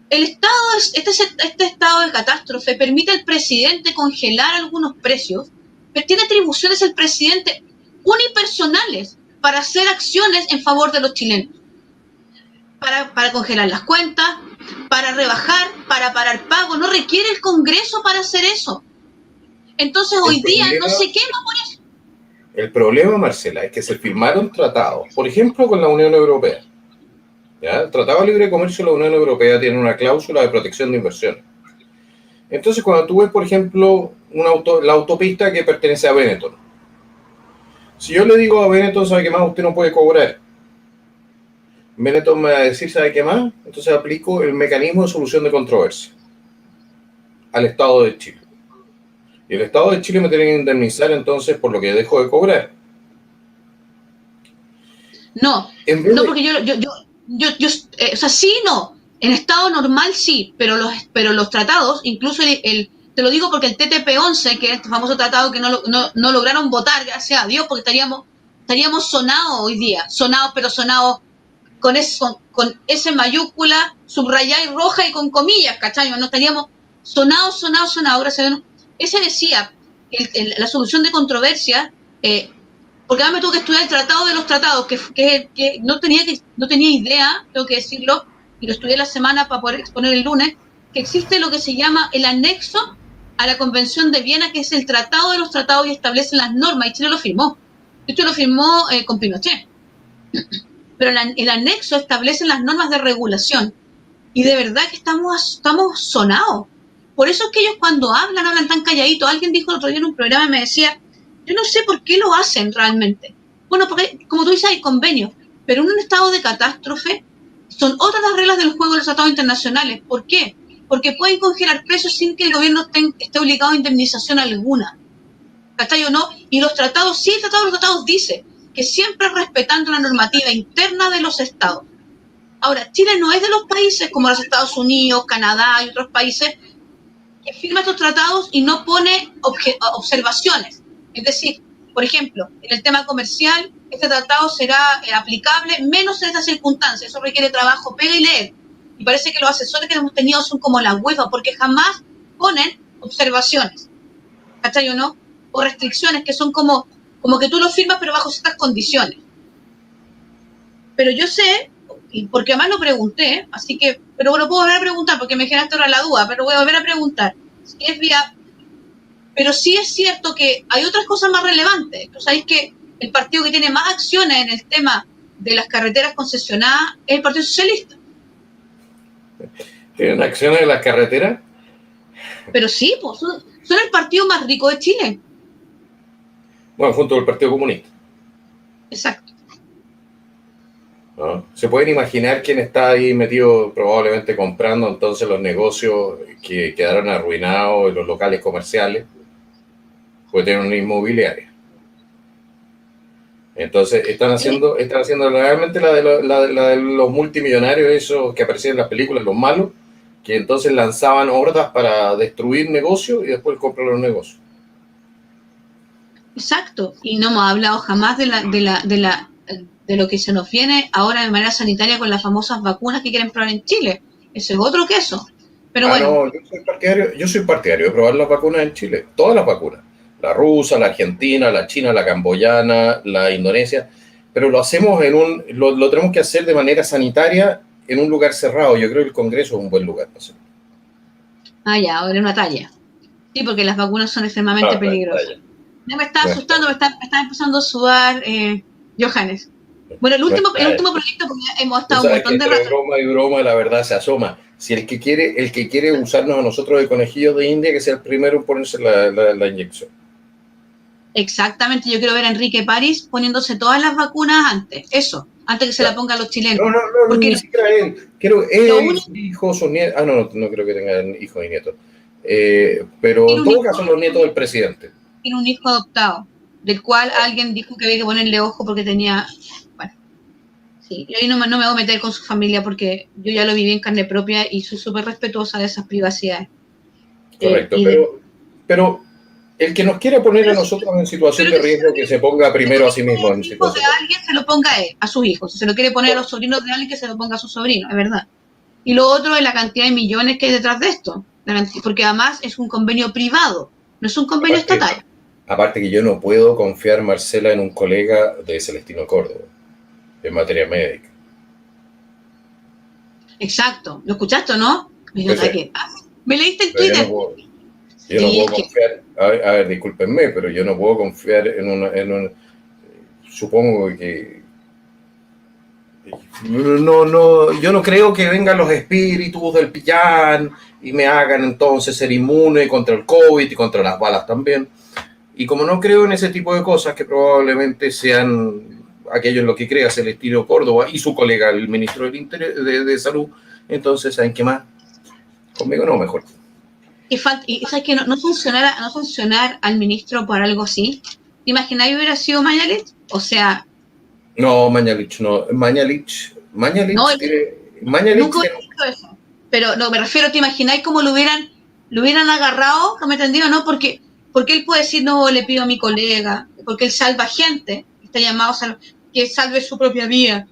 este estado de catástrofe permite al presidente congelar algunos precios, pero tiene atribuciones el presidente unipersonales para hacer acciones en favor de los chilenos, para congelar las cuentas, para rebajar, para parar pago. No requiere el Congreso para hacer eso. Entonces hoy día no se quema por eso. El problema, Marcela, es que se firmaron tratados, por ejemplo, con la Unión Europea. ¿Ya? El Tratado de Libre Comercio de la Unión Europea tiene una cláusula de protección de inversiones. Entonces, cuando tú ves, por ejemplo, la autopista que pertenece a Benetton, si yo le digo a Benetton, ¿sabe qué más? Usted no puede cobrar. Benetton me va a decir, ¿sabe qué más? Entonces aplico el mecanismo de solución de controversia al Estado de Chile. Y el Estado de Chile me tiene que indemnizar entonces por lo que dejo de cobrar. No, porque o sea, sí, no. En estado normal sí, pero los tratados, incluso te lo digo porque el TTP-11, que es este famoso tratado que no lograron votar, gracias a Dios, porque estaríamos estaríamos sonados hoy día, sonados, pero sonados con S mayúscula, subrayada y roja y con comillas, ¿cachai? No estaríamos sonados. Ahora ese decía, la solución de controversia, porque además me tuve que estudiar el tratado de los tratados, que no tenía idea, tengo que decirlo, y lo estudié la semana para poder exponer el lunes, que existe lo que se llama el anexo a la Convención de Viena, que es el tratado de los tratados y establece las normas, y Chile lo firmó. Esto lo firmó con Pinochet. Pero el anexo establece las normas de regulación, y de verdad que estamos sonados. Por eso es que ellos cuando hablan tan calladitos. Alguien dijo el otro día en un programa y me decía, yo no sé por qué lo hacen realmente. Bueno, porque como tú dices, hay convenios, pero en un estado de catástrofe son otras las reglas del juego de los tratados internacionales. ¿Por qué? Porque pueden congelar precios sin que el gobierno esté obligado a indemnización alguna. ¿Cachai o no? Y los tratados, sí, el tratado de los tratados dice que siempre respetando la normativa interna de los estados. Ahora, Chile no es de los países como los Estados Unidos, Canadá y otros países que firma estos tratados y no pone observaciones. Es decir, por ejemplo, en el tema comercial, este tratado será aplicable menos en estas circunstancias. Eso requiere trabajo, pega y leer. Y parece que los asesores que hemos tenido son como la UEFA, porque jamás ponen observaciones. ¿Cachai o no? O restricciones que son como que tú lo firmas pero bajo ciertas condiciones. Pero yo sé, y porque además lo pregunté, así que, pero bueno, puedo volver a preguntar porque me generaste ahora la duda, pero voy a volver a preguntar si es viable. Pero sí es cierto que hay otras cosas más relevantes. Tú sabes que el partido que tiene más acciones en el tema de las carreteras concesionadas es el Partido Socialista. ¿Tienen acciones en las carreteras? Pero sí, pues, son el partido más rico de Chile. Bueno, junto al Partido Comunista. Exacto. ¿No? Se pueden imaginar quién está ahí metido, probablemente comprando entonces los negocios que quedaron arruinados en los locales comerciales, porque tienen una inmobiliaria. Entonces están haciendo realmente la de los multimillonarios, esos que aparecían en las películas, los malos, que entonces lanzaban hordas para destruir negocios y después comprar los negocios. Exacto. Y no hemos hablado jamás de lo que se nos viene ahora de manera sanitaria con las famosas vacunas que quieren probar en Chile. Ese es otro queso. Pero bueno. No, yo soy partidario de probar las vacunas en Chile, todas las vacunas. La rusa, la argentina, la china, la camboyana, la indonesia, pero lo hacemos lo tenemos que hacer de manera sanitaria en un lugar cerrado. Yo creo que el Congreso es un buen lugar para hacerlo. Ya, ahora una talla. Sí, porque las vacunas son extremadamente peligrosas. Ya me está asustando, me está empezando a sudar, Johannes. Bueno, el último proyecto, porque ya hemos estado un montón de rato. Broma, la verdad se asoma. Si el que quiere usarnos a nosotros de conejillos de India, que sea el primero en ponerse la inyección. Exactamente, yo quiero ver a Enrique París poniéndose todas las vacunas antes que se la pongan los chilenos. No, porque ni siquiera él. Quiero hijos, sus nietos. No creo que tengan hijos y nietos. Pero en todo caso, los nietos del presidente. Tiene un hijo adoptado, del cual alguien dijo que había que ponerle ojo porque tenía. Bueno, sí, yo ahí no me voy a meter con su familia porque yo ya lo viví en carne propia y soy súper respetuosa de esas privacidades. Correcto, pero el que nos quiera poner a nosotros en situación de riesgo, que se ponga primero a sí mismo en situación. De alguien se lo ponga a sus hijos. Si se lo quiere poner a los sobrinos de alguien, que se lo ponga a sus sobrinos, es verdad. Y lo otro es la cantidad de millones que hay detrás de esto. Porque además es un convenio privado, no es un convenio estatal. Aparte que yo no puedo confiar, Marcela, en un colega de Celestino Córdoba, en materia médica. Exacto. ¿Lo escuchaste o no? ¿Me leíste el Twitter? Yo no puedo confiar, a ver, discúlpenme, pero yo no puedo confiar supongo que yo no creo que vengan los espíritus del Pillán y me hagan entonces ser inmune contra el COVID y contra las balas también. Y como no creo en ese tipo de cosas, que probablemente sean aquello en lo que crea Celestino Córdoba y su colega, el ministro de Salud, entonces, ¿saben qué más? Conmigo no, mejor. Y ¿sabes que no funcionar al ministro por algo así? ¿Te imaginas que hubiera sido Mañalich? O sea... No, Mañalich no. Mañalich nunca he dicho eso. Pero no, me refiero, ¿te imagináis cómo lo hubieran agarrado? ¿No me entendido? No, porque él puede decir, no, le pido a mi colega, porque él salva gente, está llamado que salve su propia vida.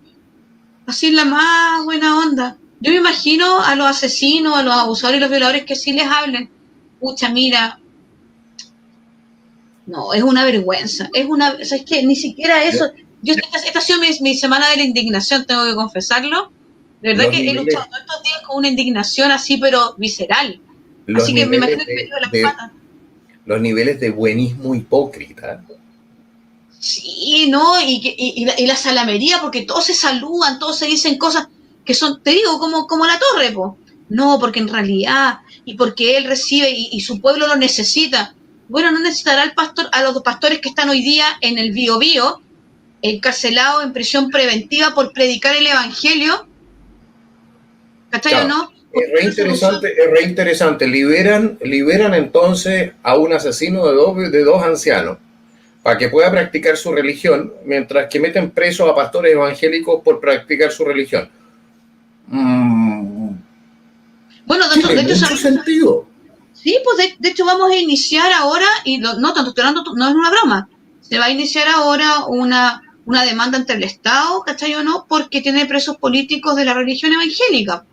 Así es la más buena onda. Yo me imagino a los asesinos, a los abusadores y los violadores que sí les hablen. Pucha, mira, no, es una vergüenza. O sea, es que ni siquiera eso. Esta ha sido mi semana de la indignación, tengo que confesarlo. De verdad que he luchado todos estos días con una indignación así, pero visceral. Así que me imagino que me dio las patas. Los niveles de buenismo hipócrita. Sí, ¿no? Y la salamería, porque todos se saludan, todos se dicen cosas que son, te digo, como la torre, po. No, porque en realidad, y porque él recibe y su pueblo lo necesita. Bueno, no necesitará a los pastores que están hoy día en el Biobío, encarcelados en prisión preventiva por predicar el evangelio. ¿Cachai o no? Es re interesante. Liberan entonces a un asesino de dos ancianos para que pueda practicar su religión, mientras que meten presos a pastores evangélicos por practicar su religión. Bueno, tiene mucho sentido. Sí, pues de hecho vamos a iniciar ahora, y no es una broma, se va a iniciar ahora una demanda ante el Estado, ¿cachai o no? Porque tiene presos políticos de la religión evangélica.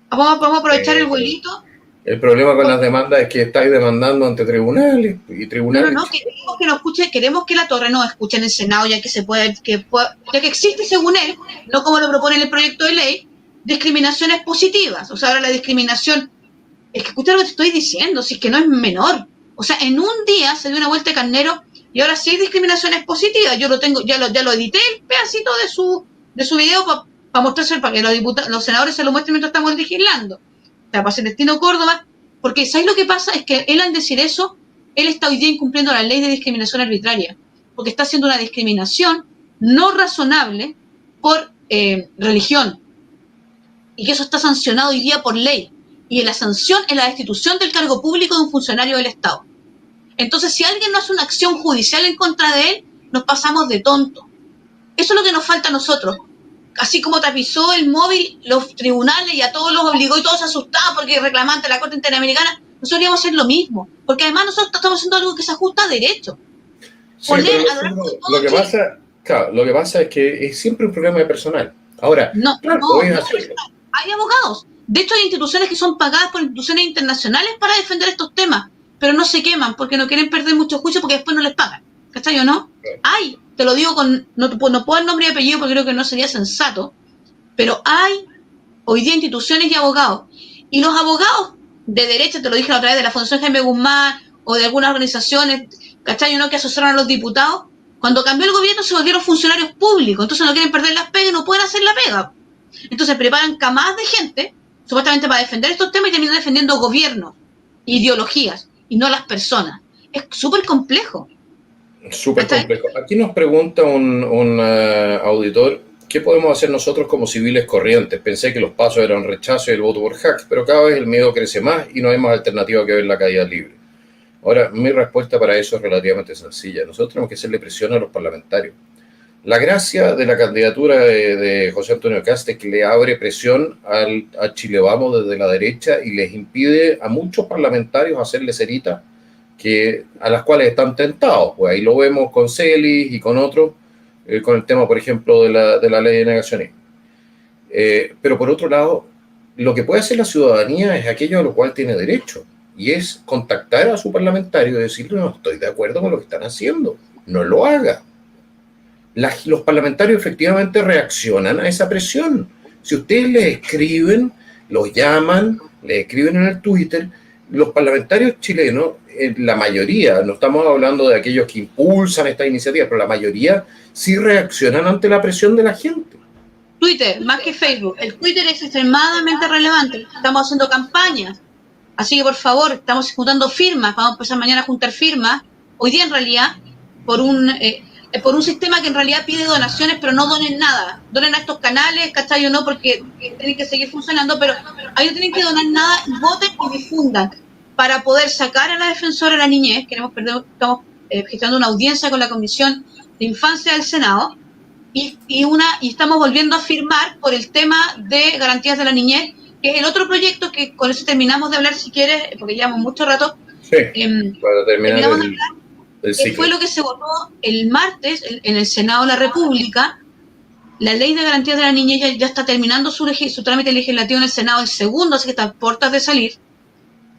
Vamos a aprovechar el vuelito. El problema con las demandas es que estáis demandando ante tribunales y tribunales. No, queremos que nos escuche, queremos que la Torre nos escuche en el Senado, ya que ya que existe, según él, no como lo propone el proyecto de ley, discriminaciones positivas. O sea, ahora la discriminación, es que escucha lo que te estoy diciendo, si es que no es menor. O sea, en un día se dio una vuelta de carnero y ahora sí hay discriminaciones positivas. Yo lo tengo, ya lo edité el pedacito de su video para mostrárselo, para que los senadores se lo muestren mientras estamos legislando. O sea, para Celestino Córdoba, porque ¿sabes lo que pasa? Es que él al decir eso, él está hoy día incumpliendo la ley de discriminación arbitraria, porque está haciendo una discriminación no razonable por religión, y que eso está sancionado hoy día por ley, y la sanción es la destitución del cargo público de un funcionario del Estado. Entonces, si alguien no hace una acción judicial en contra de él, nos pasamos de tonto. Eso es lo que nos falta a nosotros. Así como tapizó el móvil los tribunales y a todos los obligó y todos se asustaban porque reclamaban ante la Corte Interamericana, nosotros íbamos a hacer lo mismo, porque además nosotros estamos haciendo algo que se ajusta a derecho. Sí, lo que pasa es que es siempre un problema de personal. Ahora, hay abogados. De hecho, hay instituciones que son pagadas por instituciones internacionales para defender estos temas, pero no se queman porque no quieren perder mucho juicio porque después no les pagan. ¿Cachai o no? Hay, te lo digo no puedo el nombre y apellido porque creo que no sería sensato, pero hay hoy día instituciones y abogados. Y los abogados de derecha, te lo dije la otra vez, de la Fundación Jaime Guzmán o de algunas organizaciones, ¿cachai o no?, que asesoran a los diputados, cuando cambió el gobierno se volvieron funcionarios públicos, entonces no quieren perder las pegas y no pueden hacer la pega. Entonces preparan camadas de gente, supuestamente para defender estos temas, y terminan defendiendo gobiernos, ideologías, y no las personas. Es súper complejo. Súper complejo. Aquí nos pregunta un auditor, ¿qué podemos hacer nosotros como civiles corrientes? Pensé que los pasos eran rechazo y el voto por hacks, pero cada vez el miedo crece más y no hay más alternativa que ver la caída libre. Ahora, mi respuesta para eso es relativamente sencilla. Nosotros tenemos que hacerle presión a los parlamentarios. La gracia de la candidatura de José Antonio Kast es que le abre presión a Chile Vamos desde la derecha y les impide a muchos parlamentarios hacerle cerita a las cuales están tentados. Pues ahí lo vemos con Celis y con otros, con el tema, por ejemplo, de la ley de negacionismo. Pero por otro lado, lo que puede hacer la ciudadanía es aquello a lo cual tiene derecho, y es contactar a su parlamentario y decirle: no estoy de acuerdo con lo que están haciendo, no lo haga. Los parlamentarios efectivamente reaccionan a esa presión. Si ustedes les escriben, los llaman, les escriben en el Twitter, los parlamentarios chilenos, la mayoría, no estamos hablando de aquellos que impulsan esta iniciativa, pero la mayoría sí reaccionan ante la presión de la gente. Twitter, más que Facebook. El Twitter es extremadamente relevante. Estamos haciendo campañas. Así que, por favor, estamos juntando firmas. Vamos a empezar mañana a juntar firmas. Hoy día, en realidad, por un sistema que en realidad pide donaciones, pero no donen nada. Donen a estos canales, ¿cachai o no? Porque tienen que seguir funcionando, pero ahí no tienen que donar nada, voten y difundan para poder sacar a la defensora de la niñez. Estamos gestionando una audiencia con la Comisión de Infancia del Senado y estamos volviendo a firmar por el tema de garantías de la niñez, que es el otro proyecto que con eso terminamos de hablar, si quieres, porque llevamos mucho rato. Sí, para terminar ciclo. Fue lo que se votó el martes en el Senado de la República. La ley de garantías de la niñez ya está terminando su trámite legislativo en el Senado, el segundo, así que está a puertas de salir.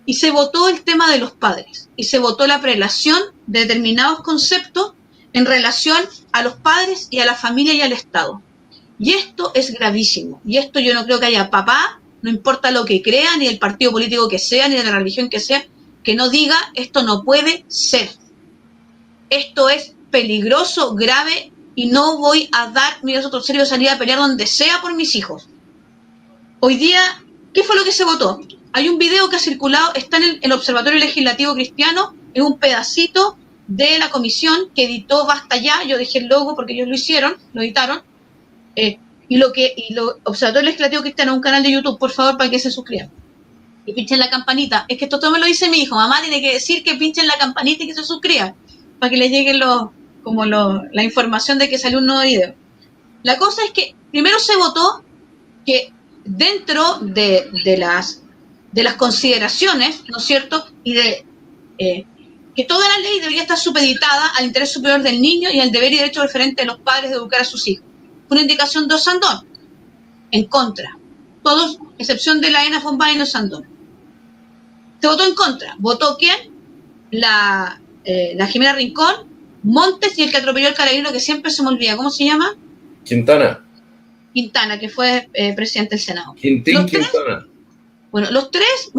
Y se votó el tema de los padres. Y se votó la prelación de determinados conceptos en relación a los padres y a la familia y al Estado. Y esto es gravísimo. Y esto yo no creo que haya papá, no importa lo que crea, ni del partido político que sea, ni de la religión que sea, que no diga esto no puede ser. Esto es peligroso, grave, y no voy a dar mi otro serio de salir a pelear donde sea por mis hijos. Hoy día, ¿qué fue lo que se votó? Hay un video que ha circulado, está en el Observatorio Legislativo Cristiano, es un pedacito de la comisión que editó Basta Ya, yo dejé el logo porque ellos lo hicieron, lo editaron, y lo Observatorio Legislativo Cristiano es un canal de YouTube, por favor, para que se suscriban. Y pinchen la campanita. Es que esto todo me lo dice mi hijo. Mamá tiene que decir que pinchen la campanita y que se suscriban, para que les llegue la información de que salió un nuevo video. La cosa es que primero se votó que dentro de las consideraciones, ¿no es cierto? Y que toda la ley debería estar supeditada al interés superior del niño y al deber y derecho referente de los padres de educar a sus hijos. Fue una indicación de Osandón, en contra. Todos, excepción de la Ena von Bain y Osandón. Se votó en contra. ¿Votó quién? La Jimena Rincón, Montes y el que atropelló el carabinero, que siempre se me olvida. ¿Cómo se llama? Quintana, que fue presidente del Senado. Quintana. Bueno, los tres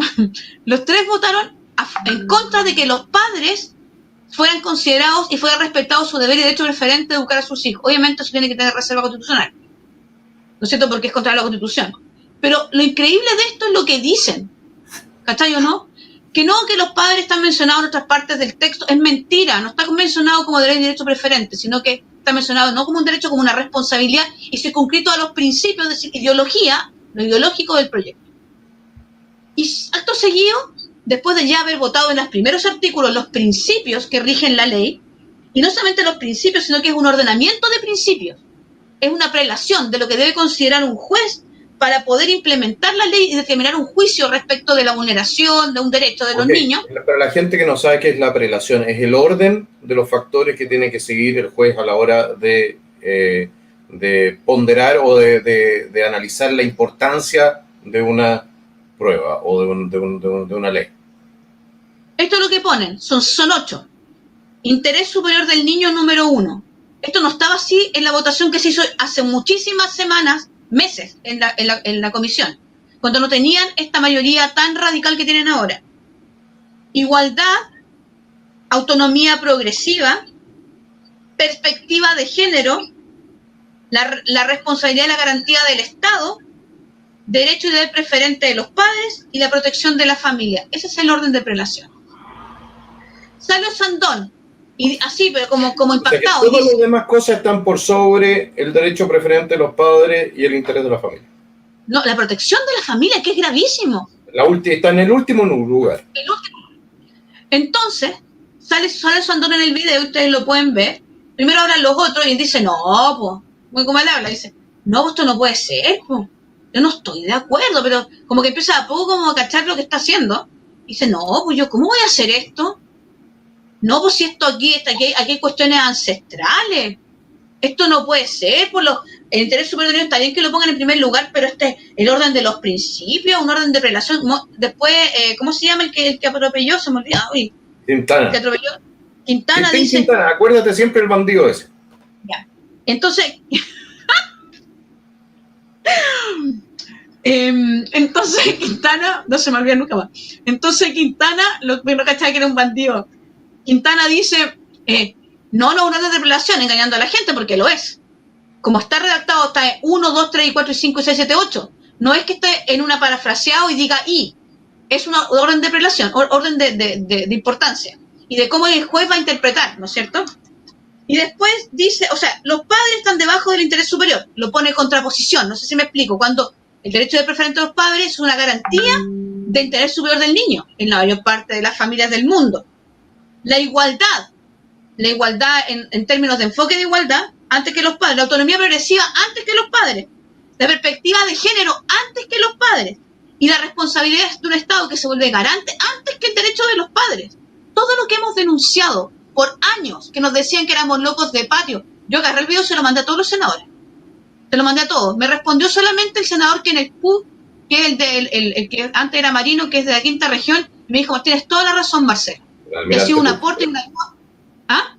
votaron en contra de que los padres fueran considerados y fueran respetados su deber y derecho referente de educar a sus hijos. Obviamente eso tiene que tener reserva constitucional, ¿no es cierto? Porque es contra la Constitución. Pero lo increíble de esto es lo que dicen, ¿cachai o no? Que no, que los padres están mencionados en otras partes del texto, es mentira, no está mencionado como deber y derecho preferente, sino que está mencionado no como un derecho, como una responsabilidad y circunscrito a los principios, es decir, ideología, lo ideológico del proyecto. Y acto seguido, después de ya haber votado en los primeros artículos los principios que rigen la ley, y no solamente los principios, sino que es un ordenamiento de principios, es una prelación de lo que debe considerar un juez para poder implementar la ley y determinar un juicio respecto de la vulneración de un derecho de los niños. Para la gente que no sabe qué es la prelación, es el orden de los factores que tiene que seguir el juez a la hora de ponderar o de analizar la importancia de una prueba o de una ley. Esto es lo que ponen, son 8. Interés superior del niño número 1. Esto no estaba así en la votación que se hizo hace muchísimas semanas, meses, en la comisión, cuando no tenían esta mayoría tan radical que tienen ahora. Igualdad, autonomía progresiva, perspectiva de género, la responsabilidad y la garantía del Estado, derecho y deber preferente de los padres y la protección de la familia. Ese es el orden de prelación. Sale Osandón, y así, pero como impactado. O sea que todas las demás cosas están por sobre el derecho preferente de los padres y el interés de la familia. No, la protección de la familia, que es gravísimo. Está en el último lugar. El último. Entonces, sale Osandón en el video, ustedes lo pueden ver. Primero hablan los otros y él dice, no, pues, muy como él habla, dice, no, pues esto no puede ser, pues. Yo no estoy de acuerdo, pero como que empieza a poco como a cachar lo que está haciendo. Y dice, no, pues yo, ¿cómo voy a hacer esto? No, pues si esto aquí hay cuestiones ancestrales. Esto no puede ser, el interés superior de Dios está bien que lo pongan en primer lugar, pero el orden de los principios, un orden de relación. Después, ¿cómo se llama el que atropelló? Se me olvidó. Quintana. El que atropelló. Quintana dice... Quintana, acuérdate siempre el bandido ese. Ya. Entonces... entonces Quintana, no se me olvida nunca más. Entonces Quintana, no cachaba que era un bandido. Quintana dice, no un orden de prelación, engañando a la gente, porque lo es. Como está redactado, está en 1, 2, 3, 4, 5, 6, 7, 8. No es que esté en una parafraseado y diga I. Es un orden de prelación, orden de importancia. Y de cómo el juez va a interpretar, ¿no es cierto? Y después dice, o sea, los padres están debajo del interés superior. Lo pone en contraposición, no sé si me explico. Cuando el derecho de preferente de los padres es una garantía de interés superior del niño en la mayor parte de las familias del mundo. La igualdad en términos de enfoque de igualdad antes que los padres, la autonomía progresiva antes que los padres, la perspectiva de género antes que los padres y la responsabilidad de un Estado que se vuelve garante antes que el derecho de los padres. Todo lo que hemos denunciado por años, que nos decían que éramos locos de patio. Yo agarré el video y se lo mandé a todos los senadores. Se lo mandé a todos. Me respondió solamente el senador Kenneth Pugh, que es el que antes era Marino, que es de la quinta región, y me dijo, tienes toda la razón, Marcelo. Y ha sido un aporte. ¿Ah?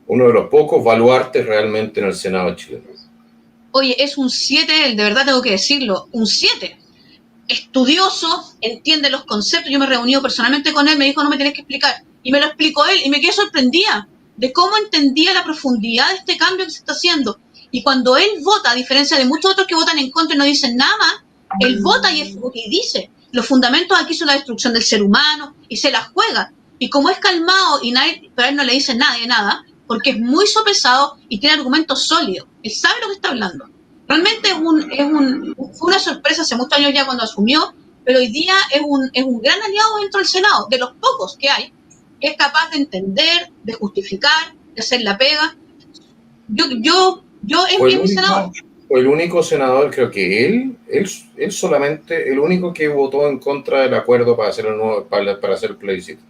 Uno de los pocos baluartes realmente en el Senado chileno. Oye, es un 7, de verdad tengo que decirlo, un 7. Estudioso, entiende los conceptos. Yo me he reunido personalmente con él, me dijo, no me tienes que explicar. Y me lo explicó él, y me quedé sorprendida de cómo entendía la profundidad de este cambio que se está haciendo. Y cuando él vota, a diferencia de muchos otros que votan en contra y no dicen nada más, él vota y es lo que dice. Los fundamentos aquí son la destrucción del ser humano, y se la juega. Y como es calmado, y nadie, pero a él no le dice nadie nada, porque es muy sopesado y tiene argumentos sólidos. Él sabe lo que está hablando. Realmente fue una sorpresa hace muchos años ya cuando asumió, pero hoy día es un gran aliado dentro del Senado, de los pocos que hay, que es capaz de entender, de justificar, de hacer la pega. Yo es mi senador. Fue el único senador, creo que él solamente, el único que votó en contra del acuerdo para hacer para hacer el plebiscito.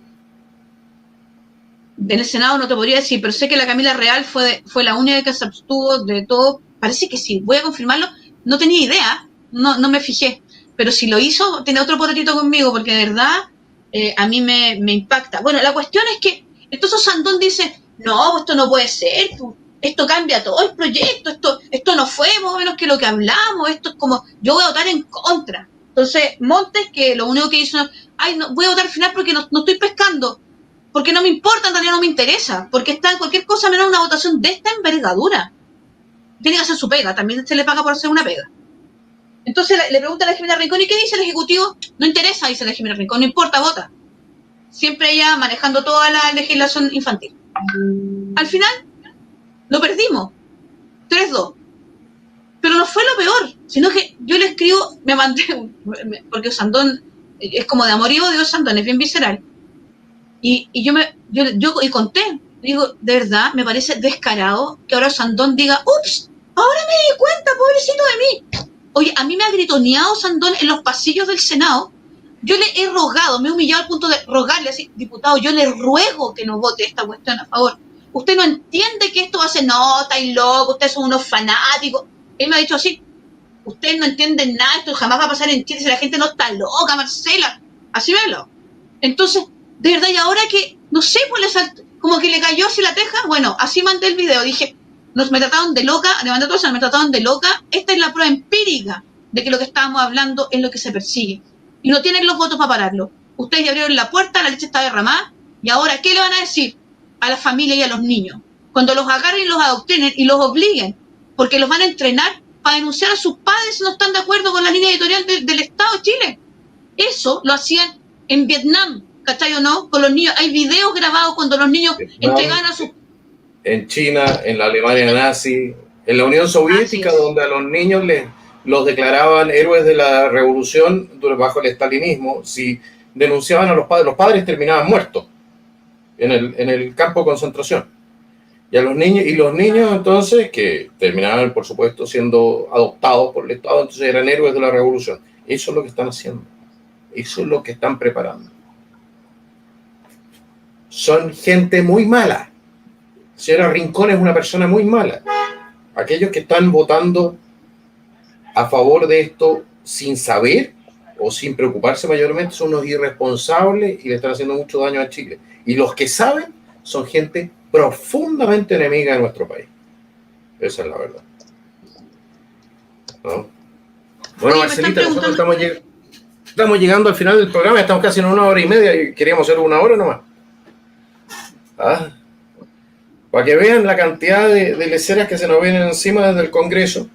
En el Senado no te podría decir, pero sé que la Camila Real fue la única que se abstuvo de todo. Parece que sí, voy a confirmarlo. No tenía idea, no me fijé. Pero si lo hizo, tiene otro potentito conmigo, porque de verdad a mí me impacta. Bueno, la cuestión es que entonces Sandón dice, no, esto no puede ser, esto cambia todo el proyecto, esto no fue más o menos que lo que hablamos, esto es como, yo voy a votar en contra. Entonces, Montes, que lo único que hizo, no, voy a votar al final porque no estoy pescando. Porque no me importa, en realidad no me interesa, porque está en cualquier cosa menos una votación de esta envergadura. Tiene que hacer su pega, también se le paga por hacer una pega. Entonces le pregunta a la Jimena Rincón, ¿y qué dice el Ejecutivo? No interesa, dice la Jimena Rincón, no importa, vota. Siempre ella manejando toda la legislación infantil. Al final, lo perdimos, 3-2. Pero no fue lo peor, sino que yo le escribo, me mandé, porque Sandón es como de amor y odio, Sandón es bien visceral. Y yo conté, digo, de verdad, me parece descarado que ahora Sandón diga, ups, ahora me di cuenta, pobrecito de mí. Oye, a mí me ha gritoneado Sandón en los pasillos del Senado. Yo le he rogado, me he humillado al punto de rogarle así, diputado, yo le ruego que no vote esta cuestión a favor. Usted no entiende que esto va a ser, no, estáis locos, ustedes son unos fanáticos. Él me ha dicho así, ustedes no entienden nada, esto jamás va a pasar en Chile si la gente no está loca, Marcela. Así me lo. Entonces, de verdad, y ahora que, no sé, pues como que le cayó así la teja, bueno, así mandé el video, dije, me trataron de loca, me trataron de loca, esta es la prueba empírica de que lo que estábamos hablando es lo que se persigue. Y no tienen los votos para pararlo. Ustedes ya abrieron la puerta, la leche está derramada, y ahora, ¿qué le van a decir a la familia y a los niños? Cuando los agarren y los adoctrinen y los obliguen, porque los van a entrenar para denunciar a sus padres si no están de acuerdo con la línea editorial del Estado de Chile. Eso lo hacían en Vietnam, ¿cachai o no? Con los niños, hay videos grabados cuando los niños entregaban a sus... En China, en la Alemania nazi, en la Unión Soviética, donde a los niños los declaraban héroes de la revolución bajo el estalinismo. Si denunciaban a los padres terminaban muertos en el campo de concentración. Y los niños entonces, que terminaban, por supuesto, siendo adoptados por el Estado, entonces eran héroes de la revolución. Eso es lo que están haciendo. Eso es lo que están preparando. Son gente muy mala. Señora Rincón es una persona muy mala. Aquellos que están votando a favor de esto sin saber o sin preocuparse mayormente son unos irresponsables y le están haciendo mucho daño a Chile. Y los que saben son gente profundamente enemiga de nuestro país. Esa es la verdad. ¿No? Bueno, Marcelita, nosotros estamos llegando al final del programa, estamos casi en 1 hora y media y queríamos hacer 1 hora nomás. Para que vean la cantidad de leceras que se nos vienen encima desde el Congreso,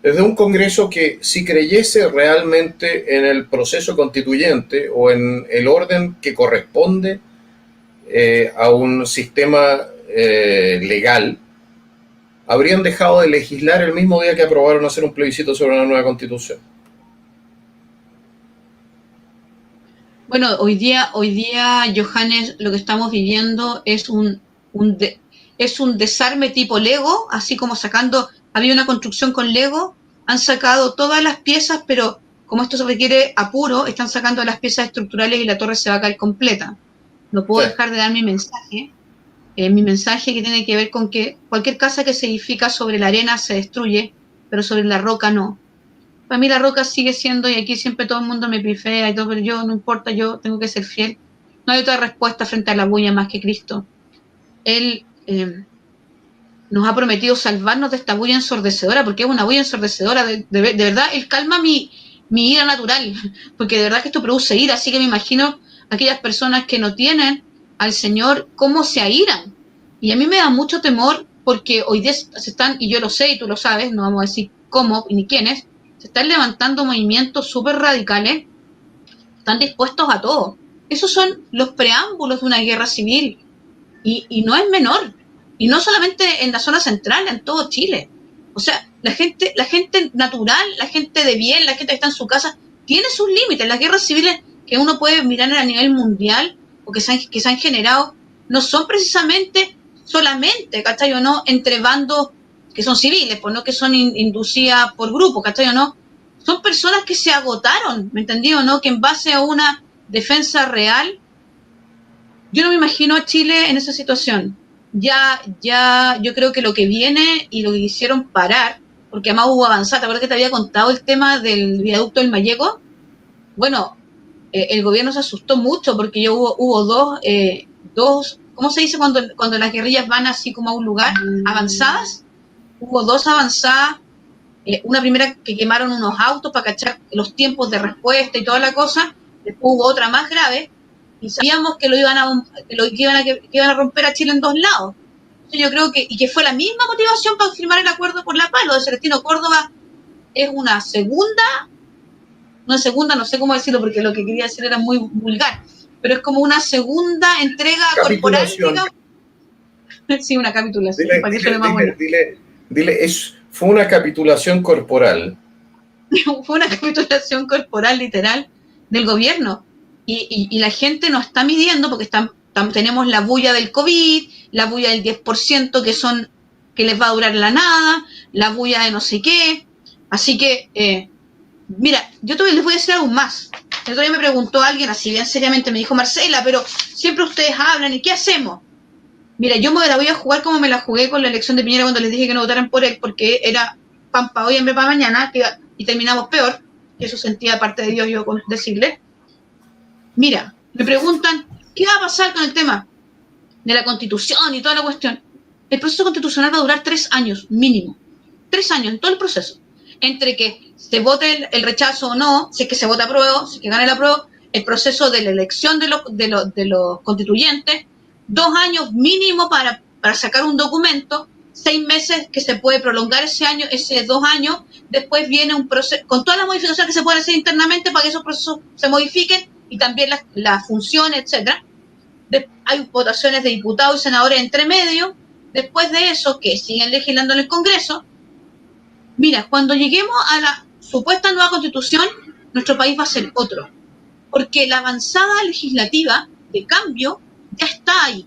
desde un Congreso que si creyese realmente en el proceso constituyente o en el orden que corresponde a un sistema legal, habrían dejado de legislar el mismo día que aprobaron hacer un plebiscito sobre una nueva constitución. Bueno, hoy día, Johannes, lo que estamos viviendo es un desarme tipo Lego, así como había una construcción con Lego, han sacado todas las piezas, pero como esto se requiere apuro, están sacando las piezas estructurales y la torre se va a caer completa. No puedo dejar de dar mi mensaje mi mensaje que tiene que ver con que cualquier casa que se edifica sobre la arena se destruye, pero sobre la roca no. Para mí la roca sigue siendo, y aquí siempre todo el mundo me pifea y todo, pero yo no importa, yo tengo que ser fiel. No hay otra respuesta frente a la bulla más que Cristo. Él nos ha prometido salvarnos de esta bulla ensordecedora, porque es una bulla ensordecedora. De verdad, Él calma mi ira natural, porque de verdad que esto produce ira, así que me imagino aquellas personas que no tienen al Señor, cómo se airan. Y a mí me da mucho temor, porque hoy día se están, y yo lo sé y tú lo sabes, no vamos a decir cómo ni quiénes, se están levantando movimientos súper radicales, están dispuestos a todo. Esos son los preámbulos de una guerra civil, y no es menor. Y no solamente en la zona central, en todo Chile. O sea, la gente natural, la gente de bien, la gente que está en su casa, tiene sus límites. Las guerras civiles que uno puede mirar a nivel mundial o que se han generado no son precisamente solamente, ¿cachai o no?, entre bandos que son civiles, pues no que son inducidas por grupos, ¿cachai o no? Son personas que se agotaron, ¿me entendí o no? Que en base a una defensa real, yo no me imagino a Chile en esa situación. Yo creo que lo que viene y lo que quisieron parar, porque además hubo avanzada, ¿te acuerdas que te había contado el tema del viaducto del Mayeco? Bueno, el gobierno se asustó mucho porque hubo dos, ¿cómo se dice cuando las guerrillas van así como a un lugar? Avanzadas. Hubo dos avanzadas, una primera que quemaron unos autos para cachar los tiempos de respuesta y toda la cosa, después hubo otra más grave, y sabíamos que que iban a romper a Chile en dos lados. Entonces yo creo que fue la misma motivación para firmar el acuerdo por la paz. Lo de Celestino Córdoba es una segunda, no sé cómo decirlo porque lo que quería decir era muy vulgar, pero es como una segunda entrega corporal, digamos. Sí, una capitulación, para que suene más bueno. Fue una capitulación corporal. Fue una capitulación corporal literal del gobierno. Y la gente no está midiendo porque tenemos la bulla del COVID, la bulla del 10% que les va a durar la nada, la bulla de no sé qué. Así que, mira, yo les voy a decir algo más. El otro día me preguntó alguien así bien seriamente, me dijo: Marcela, pero siempre ustedes hablan, ¿y qué hacemos? Mira, yo me la voy a jugar como me la jugué con la elección de Piñera cuando les dije que no votaran por él, porque era pan para hoy, hambre para mañana, y terminamos peor, que eso sentía parte de Dios yo con decirle. Mira, me preguntan, ¿qué va a pasar con el tema de la Constitución y toda la cuestión? El proceso constitucional va a durar 3 años, mínimo. 3 años en todo el proceso. Entre que se vote el rechazo o no, si es que se vota apruebo, si es que gana el apruebo, el proceso de la elección de los constituyentes, 2 años mínimo para sacar un documento, 6 meses que se puede prolongar ese 2 años, después viene un proceso, con todas las modificaciones que se pueden hacer internamente para que esos procesos se modifiquen, y también las funciones, etcétera. Hay votaciones de diputados y senadores entre medio. Después de eso, que siguen legislando en el Congreso. Mira, cuando lleguemos a la supuesta nueva Constitución, nuestro país va a ser otro, porque la avanzada legislativa de cambio ya está ahí,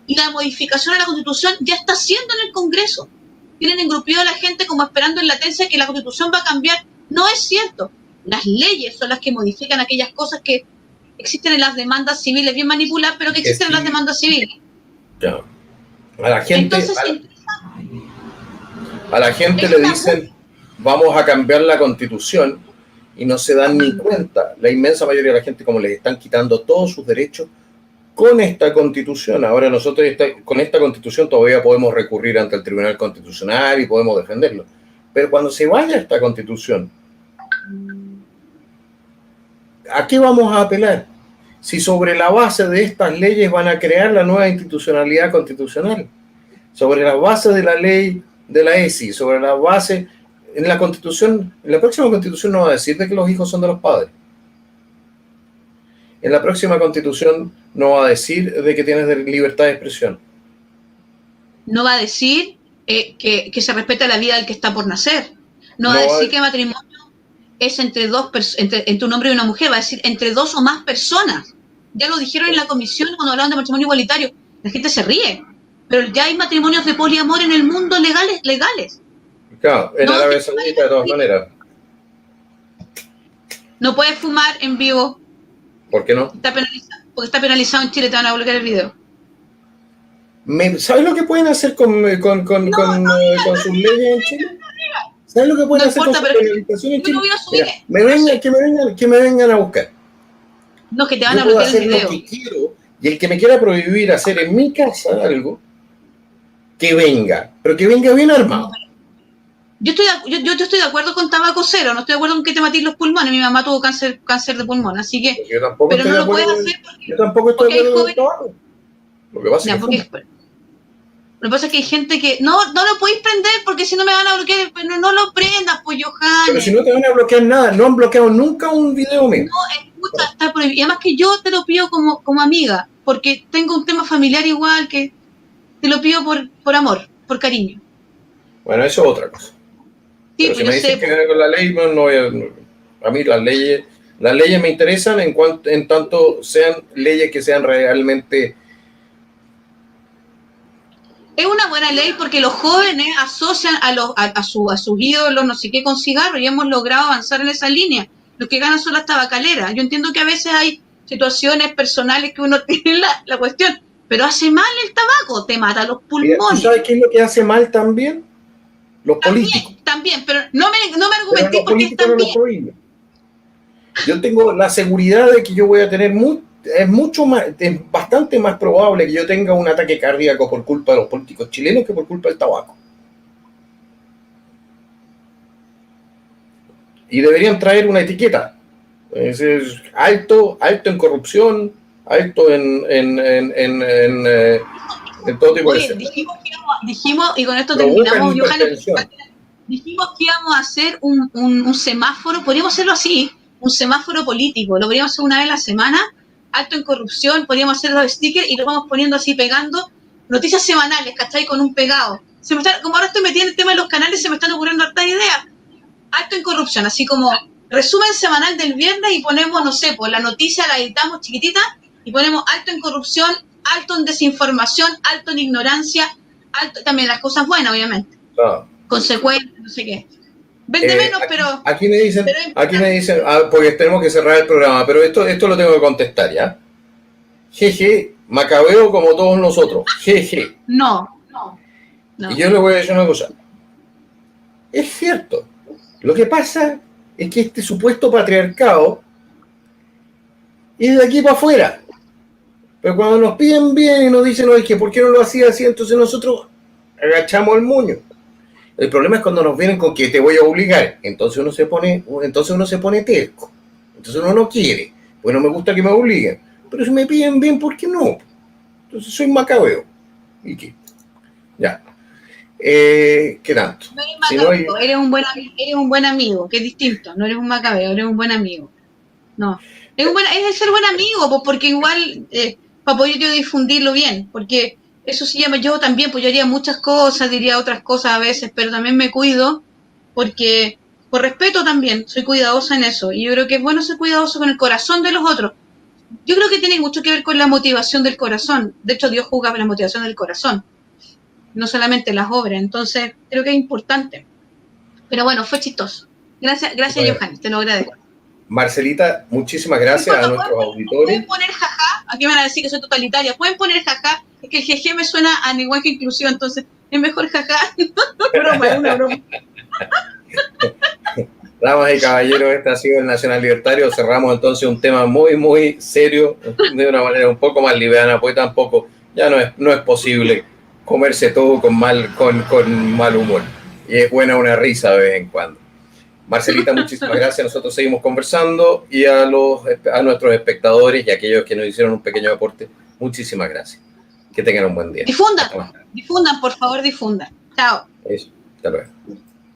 y la modificación a la Constitución ya está haciendo en el Congreso. Tienen engrupido a la gente como esperando en latencia que la Constitución va a cambiar. No es cierto. Las leyes son las que modifican aquellas cosas que existen en las demandas civiles, bien manipuladas, pero que existen en las demandas civiles. Ya. A la gente, Entonces, a la gente le dicen, vamos a cambiar la Constitución, y no se dan ni cuenta. La inmensa mayoría de la gente, como les están quitando todos sus derechos con esta Constitución. Ahora nosotros con esta Constitución todavía podemos recurrir ante el Tribunal Constitucional y podemos defenderlo. Pero cuando se vaya esta Constitución, ¿a qué vamos a apelar? Si sobre la base de estas leyes van a crear la nueva institucionalidad constitucional, sobre la base de la ley de la ESI, sobre la base, en la Constitución, en la próxima Constitución no va a decir de que los hijos son de los padres. En la próxima Constitución no va a decir de que tienes libertad de expresión. No va a decir que se respeta la vida del que está por nacer. No va a decir que matrimonio es entre un hombre y una mujer. Va a decir entre 2 o más personas. Ya lo dijeron en la comisión cuando hablaban de matrimonio igualitario. La gente se ríe. Pero ya hay matrimonios de poliamor en el mundo legales. Claro, en Arabia Saudita de todas maneras. No puedes fumar en vivo. ¿Por qué no? Porque está penalizado en Chile, te van a bloquear el video. ¿Sabes lo que pueden hacer con sus leyes en Chile? ¿Sabes lo que pueden hacer con sus penalizaciones en Chile? Mira, que me vengan a buscar. No, que te van Yo a puedo bloquear el hacer lo video. que quiero, y el que me quiera prohibir hacer en mi casa algo, que venga, pero que venga bien armado. Yo estoy de acuerdo con tabaco cero, no estoy de acuerdo con que te mates los pulmones. Mi mamá tuvo cáncer de pulmón, así que. Yo tampoco Pero estoy no de lo puedes acuerdo, hacer yo tampoco estoy de acuerdo con el tabaco. Lo que pasa ya, es que lo que pasa es que hay gente que no lo podéis prender porque si no me van a bloquear, pero no lo prendas, pues Johannes. Pero si no te van a bloquear nada, no han bloqueado nunca un video mío. No, escucha, está prohibido. Y además que yo te lo pido como amiga, porque tengo un tema familiar igual que te lo pido por amor, por cariño. Bueno, eso es otra cosa. Sí, pero pues si yo me dicen sé. que viene con la ley, a mí las leyes me interesan en tanto sean leyes que sean realmente. Es una buena ley porque los jóvenes asocian a sus ídolos, no sé qué, con cigarros y hemos logrado avanzar en esa línea. Los que ganan son las tabacaleras. Yo entiendo que a veces hay situaciones personales que uno tiene la cuestión, pero hace mal el tabaco, te mata los Mira, ¿tú pulmones. sabes qué es lo que hace mal también? Los políticos. También, pero no me Pero argumenté los porque políticos están no los bien. prohíben. Yo tengo la seguridad de que yo voy a tener es bastante más probable que yo tenga un ataque cardíaco por culpa de los políticos chilenos que por culpa del tabaco. Y deberían traer una etiqueta. Es alto en corrupción, alto en todo tipo de Oye, cosas. dijimos, y con esto Provocan terminamos, Johannes, hipertensión. dijimos que íbamos a hacer un semáforo, podríamos hacerlo así, un semáforo político, lo podríamos hacer una vez a la semana, alto en corrupción, podríamos hacer los stickers y lo vamos poniendo así, pegando noticias semanales, ¿cachai? Con un pegado. Como ahora estoy metida en el tema de los canales, se me están ocurriendo hartas ideas. Alto en corrupción, así como resumen semanal del viernes y ponemos, no sé, pues la noticia la editamos chiquitita y ponemos alto en corrupción, alto en desinformación, alto en ignorancia, alto también las cosas buenas, obviamente. Ah. Consecuencias, no sé qué. Vende menos, pero. Aquí me dicen, porque tenemos que cerrar el programa, pero esto lo tengo que contestar, ¿ya? Jeje, macabeo como todos nosotros. Jeje. No. Y yo le voy a decir una cosa. Es cierto. Lo que pasa es que este supuesto patriarcado es de aquí para afuera. Pero cuando nos piden bien y nos dicen, oye, que ¿por qué no lo hacía así? Entonces nosotros agachamos el moño. El problema es cuando nos vienen con que te voy a obligar. Entonces uno se pone terco. Entonces uno no quiere. Pues no me gusta que me obliguen. Pero si me piden bien, ¿por qué no? Entonces soy macabeo. ¿Y qué? Ya. ¿Qué tanto? No eres macabeo, eres un buen amigo, que es distinto. No eres un macabeo, eres un buen amigo. No. Es el ser buen amigo, pues, porque igual, para poder yo difundirlo bien, porque eso se llama, yo también, pues yo haría muchas cosas, diría otras cosas a veces, pero también me cuido, porque por respeto también, soy cuidadosa en eso, y yo creo que es bueno ser cuidadoso con el corazón de los otros. Yo creo que tiene mucho que ver con la motivación del corazón, de hecho Dios juzga la motivación del corazón, no solamente las obras, entonces creo que es importante. Pero bueno, fue chistoso. Gracias bueno, Johannes, te lo agradezco. Marcelita, muchísimas gracias a nuestros auditores. Pueden poner jaja, aquí me van a decir que soy totalitaria, pueden poner jaja, es que el jeje me suena a lenguaje inclusivo, entonces es mejor jaja. Broma, es una broma. Damas y caballeros, este ha sido el Nacional Libertario. Cerramos entonces un tema muy, muy serio de una manera un poco más liviana, pues tampoco, ya no es posible comerse todo con mal humor. Y es buena una risa de vez en cuando. Marcelita, muchísimas gracias. Nosotros seguimos conversando y a nuestros espectadores y a aquellos que nos hicieron un pequeño aporte, muchísimas gracias. Que tengan un buen día. Difundan, por favor, difundan. Chao. Eso, hasta luego.